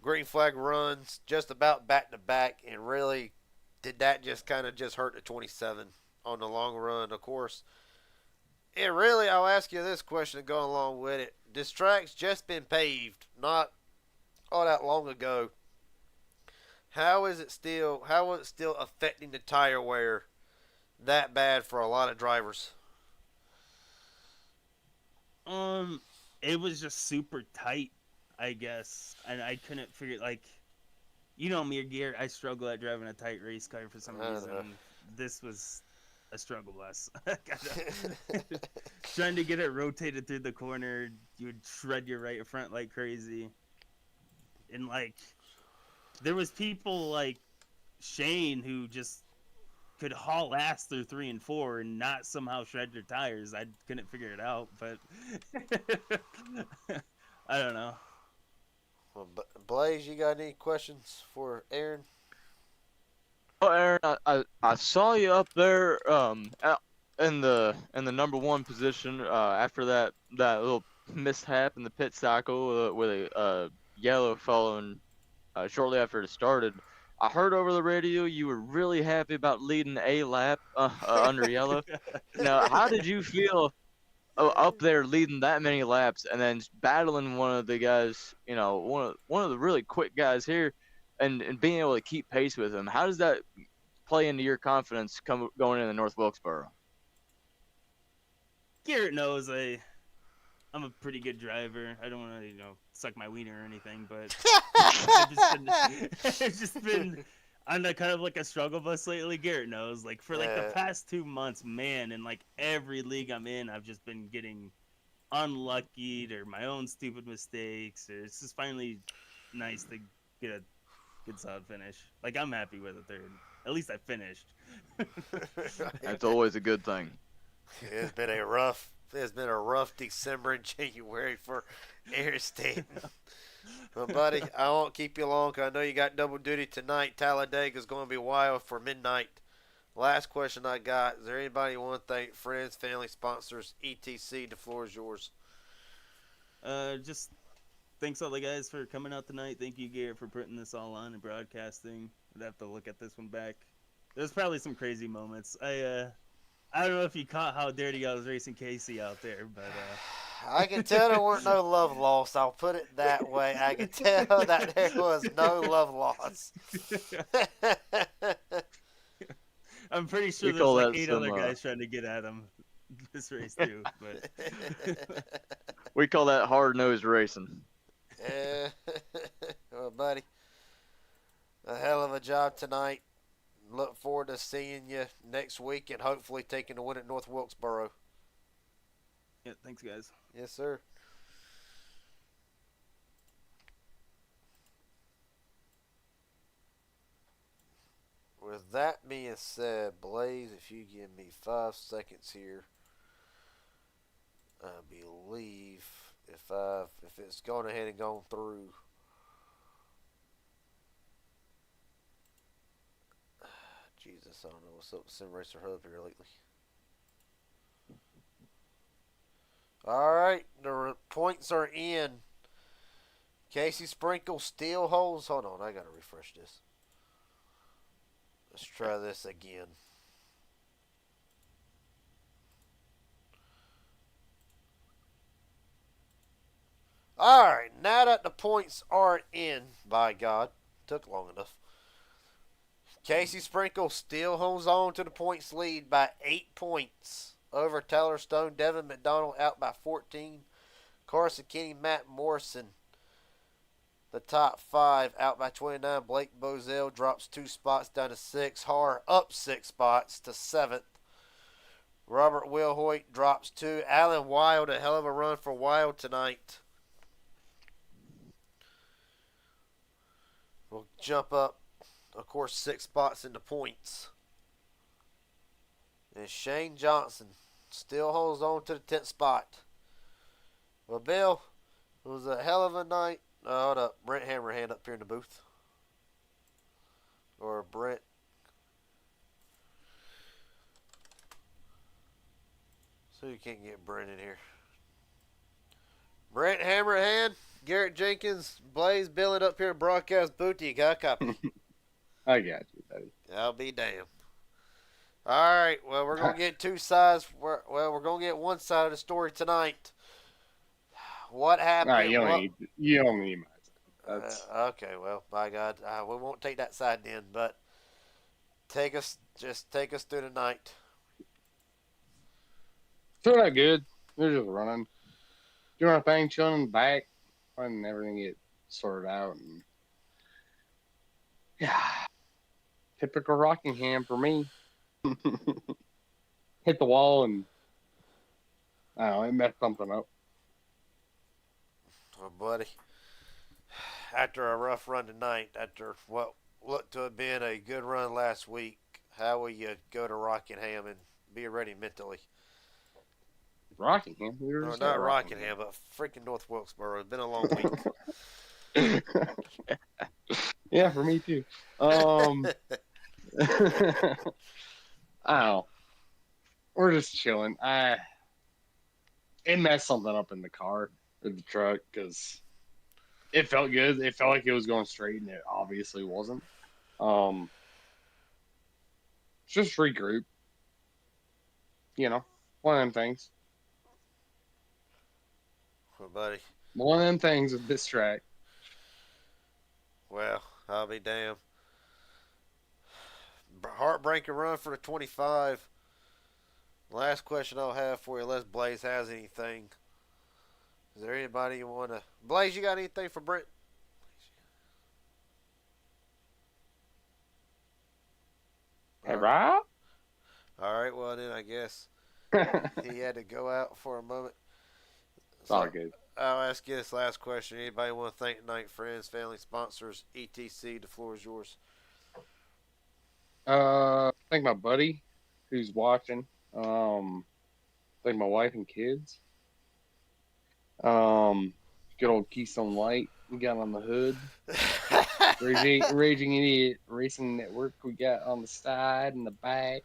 green flag runs just about back to back? And really, did that just kind of just hurt the 27 on the long run? Of course, I'll ask you this question to go along with it. This track's just been paved not all that long ago. How was it still affecting the tire wear that bad for a lot of drivers? It was just super tight, I guess, and I couldn't figure me or Garrett, I struggle at driving a tight race car for some reason. This was a struggle bus. Trying to get it rotated through the corner, you would shred your right front like crazy, and there was people like Shane who just could haul ass through 3 and 4 and not somehow shred their tires. I couldn't figure it out, but I don't know. Well, Blaze, you got any questions for Aaron? Oh, Aaron, I saw you up there in the number one position after that little mishap in the pit cycle with a yellow following shortly after it started. I heard over the radio you were really happy about leading a lap under yellow. Now, how did you feel up there leading that many laps and then battling one of the guys, one of the really quick guys here, and being able to keep pace with him? How does that play into your confidence going into North Wilkesboro? Garrett knows I'm a pretty good driver. I don't want to, suck my wiener or anything, but I've just been on a kind of like a struggle bus lately. Garrett knows, like for like the past 2 months, man, and like every league I'm in, I've just been getting unlucky or my own stupid mistakes. Or it's just finally nice to get a good solid finish. Like I'm happy with a third. At least I finished. That's always a good thing. It's been a rough December and January for Aaron Stanton. Well, buddy, I won't keep you long 'cause I know you got double duty tonight. Talladega's going to be wild for midnight. Last question I got. Is there anybody you want to thank? Friends, family, sponsors, etc. The floor is yours. Just thanks all the guys for coming out tonight. Thank you, Garrett, for putting this all on and broadcasting. I'd have to look at this one back. There's probably some crazy moments. I don't know if you caught how dirty I was racing Casey out there, but I can tell there weren't no love lost. I'll put it that way. I can tell that there was no love lost. I'm pretty sure there's like 8 other guys trying to get at him this race too. But we call that hard-nosed racing. Well, buddy, a hell of a job tonight. Look forward to seeing you next week and hopefully taking the win at North Wilkesboro. Yeah, thanks, guys. Yes, sir. With that being said, Blaze, if you give me 5 seconds here, I believe if it's gone ahead and gone through. Jesus, I don't know what's up with Sim Racer Hub here lately. Alright, the points are in. Casey Sprinkle still holds. Hold on, I gotta refresh this. Let's try this again. Alright, now that the points are in, by God, took long enough. Casey Sprinkle still holds on to the points lead by 8 points over Tyler Stone. Devin McDonald out by 14. Carson Kenny, Matt Morrison, the top 5, out by 29. Blake Bozell drops 2 spots down to 6. Har up 6 spots to 7th. Robert Wilhoit drops 2. Alan Wild, a hell of a run for Wild tonight. We'll jump up, of course, 6 spots into points. And Shane Johnson still holds on to the 10th spot. Well, Bill, it was a hell of a night. Hold up. Brent Hammerhand up here in the booth. Or Brent. So you can't get Brent in here. Brent Hammerhand, Garrett Jenkins, Blaze, Billet up here in broadcast booth. You got a copy. I got you, buddy. I'll be damned. All right. Well, we're going to get 2 sides. We're going to get one side of the story tonight. What happened? All right, you don't need my side. Okay, well, by God, we won't take that side then, but take us through the night. Still not good. They're just running, doing our thing, chilling in the back, letting everything get sorted out, and yeah, typical Rockingham for me. Hit the wall and I don't know, it messed something up. Well, buddy, after a rough run tonight, after what looked to have been a good run last week, how will you go to Rockingham and be ready mentally? Rockingham? No, not Rockingham, but freaking North Wilkesboro. It's been a long week. Yeah, for me too. Oh, we're just chilling. It messed something up in the car or the truck because it felt good. It felt like it was going straight, and it obviously wasn't. Um, just regroup. One of them things. Well, buddy. One of them things with this track. Well, I'll be damned. Heartbreaking run for the 25. Last question I'll have for you, unless Blaze has anything. Is there anybody you want to... Blaze, you got anything for Brent? Hey, Rob? All right, well, then I guess he had to go out for a moment. It's all good. I'll ask you this last question. Anybody want to thank tonight, friends, family, sponsors, etc.? The floor is yours. Thank my buddy who's watching. Thank my wife and kids. Good old Keystone Light we got on the hood. Raging Idiot Racing Network we got on the side and the back.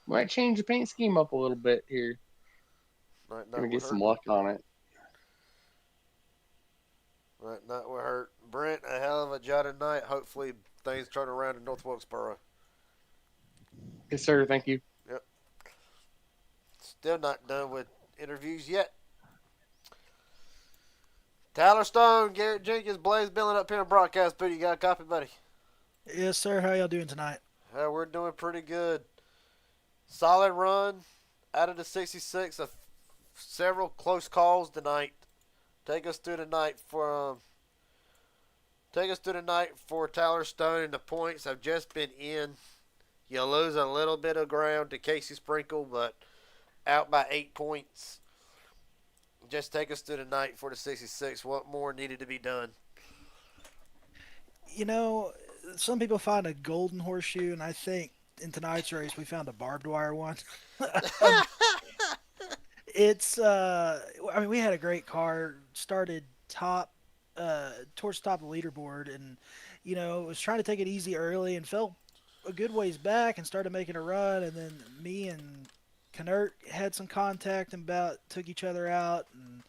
Might change the paint scheme up a little bit here. Gonna get some luck on it. Might not will hurt. Brent, a hell of a job tonight. Hopefully things turn around in North Wilkesboro. Yes, sir. Thank you. Yep. Still not done with interviews yet. Tyler Stone, Garrett Jenkins, Blaze Billing up here in broadcast booth. You got a copy, buddy? Yes, sir. How y'all doing tonight? We're doing pretty good. Solid run out of the 66 of several close calls tonight. Take us through the night for Tyler Stone, and the points have just been in. You lose a little bit of ground to Casey Sprinkle, but out by 8 points. Just take us through the night for the 66. What more needed to be done? You know, some people find a golden horseshoe, and I think in tonight's race we found a barbed wire one. We had a great car, started towards the top of the leaderboard, and, was trying to take it easy early and fell a good ways back and started making a run, and then me and Knert had some contact and took each other out, and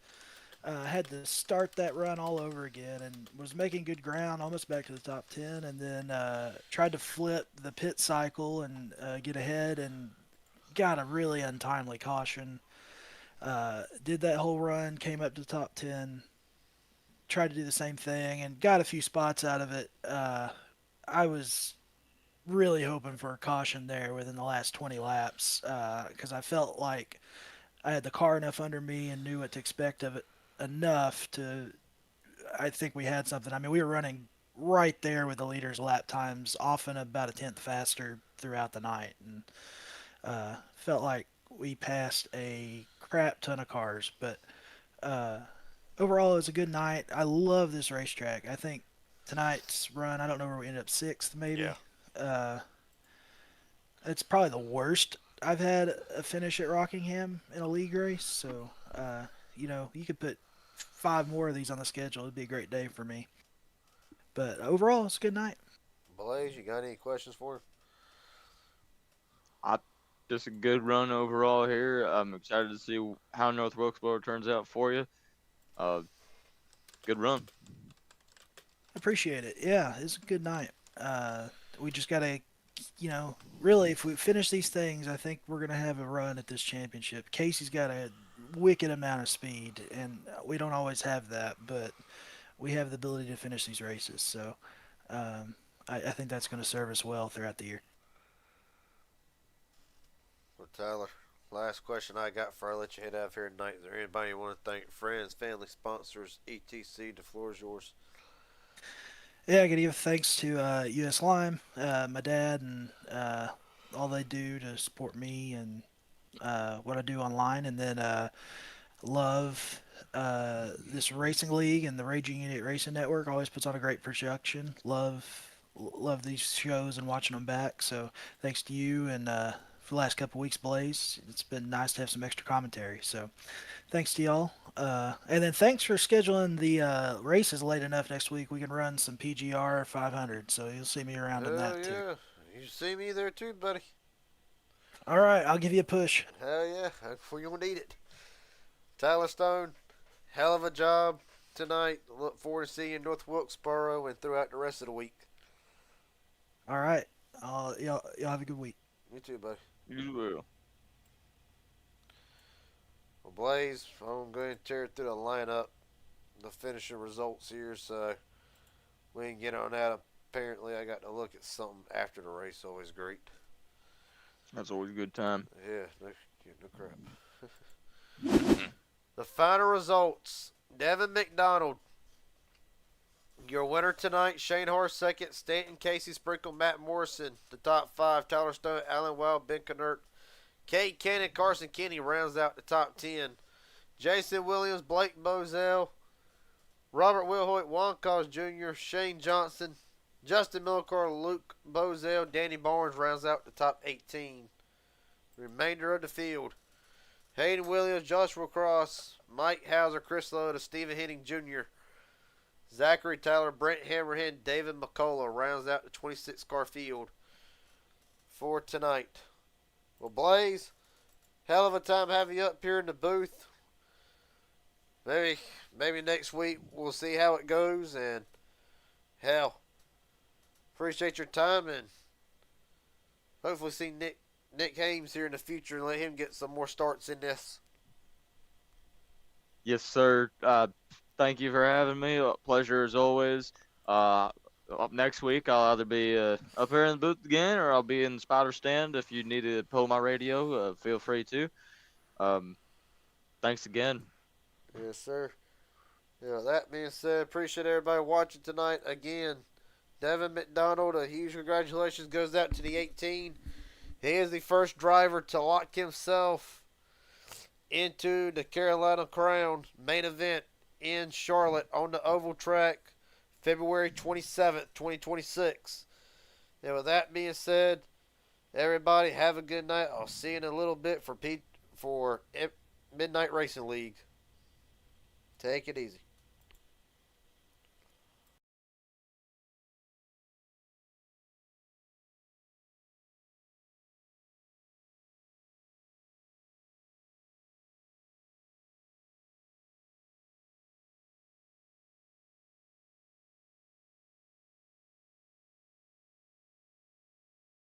had to start that run all over again, and was making good ground, almost back to the top 10, and then tried to flip the pit cycle and get ahead, and got a really untimely caution. Did that whole run, came up to the top 10, tried to do the same thing, and got a few spots out of it. I was really hoping for a caution there within the last 20 laps, because I felt like I had the car enough under me and knew what to expect of it enough to. I think we had something. I mean, we were running right there with the leaders' lap times, often about a tenth faster throughout the night, and felt like we passed a crap ton of cars. But overall, it was a good night. I love this racetrack. I think tonight's run, I don't know where we ended up, 6th maybe. Yeah. It's probably the worst I've had a finish at Rockingham in a league race. So, you could put 5 more of these on the schedule. It'd be a great day for me. But overall, it's a good night. Blaze, you got any questions for him? Just a good run overall here. I'm excited to see how North Wilkesboro turns out for you. Good run. Appreciate it. Yeah, it's a good night. We just got to, really, if we finish these things, I think we're going to have a run at this championship. Casey's got a wicked amount of speed, and we don't always have that, but we have the ability to finish these races. So I think that's going to serve us well throughout the year. Well, Tyler, last question I got before I let you head out of here tonight. Is there anybody you want to thank? Friends, family, sponsors, etc.? The floor is yours. Yeah, I got to give thanks to US Lime, my dad, and all they do to support me and what I do online. And then love this racing league, and the Raging Idiot Racing Network always puts on a great production. Love these shows and watching them back. So thanks to you and for the last couple weeks, Blaze. It's been nice to have some extra commentary. So thanks to y'all. And then thanks for scheduling the races late enough next week. We can run some PGR 500. So you'll see me around in Hell that too. yeah. You see me there too, buddy. All right, I'll give you a push. Hell yeah. We're going to need it. Tyler Stone, hell of a job tonight. Look forward to seeing you in North Wilkesboro and throughout the rest of the week. All right. Y'all have a good week. You too, buddy. You will. Well, Blaze, I'm going to tear through the lineup, the finishing results here, so we can get on that. Apparently, I got to look at something after the race. Always great. That's always a good time. Yeah, no crap. The final results. Devin McDonald, your winner tonight. Shane Horse second. Stanton, Casey Sprinkle, Matt Morrison. The top 5. Tyler Stone, Alan Wild, Ben Knert. Kate Cannon, Carson Kenny rounds out the top 10. Jason Williams, Blake Bozell, Robert Wilhoit, Juan Cos Jr., Shane Johnson, Justin Millicar, Luke Bozell, Danny Barnes rounds out the top 18. Remainder of the field. Hayden Williams, Joshua Cross, Mike Hauser, Chris Lowe, Stephen Henning Jr., Zachary Tyler, Brent Hammerhead, David McCullough rounds out the 26-car field for tonight. Well, Blaze, hell of a time having you up here in the booth. Maybe next week we'll see how it goes, and hell, appreciate your time, and hopefully see Nick Hames here in the future and let him get some more starts in this. Yes, sir. Thank you for having me. A pleasure as always. Up next week, I'll either be up here in the booth again, or I'll be in the spider stand. If you need to pull my radio, feel free to. Thanks again. Yes, sir. Yeah, that being said, appreciate everybody watching tonight. Again, Devin McDonald, a huge congratulations goes out to the 18. He is the first driver to lock himself into the Carolina Crown main event in Charlotte on the oval track, February 27th, 2026. And with that being said, everybody have a good night. I'll see you in a little bit for Midnight Racing League. Take it easy.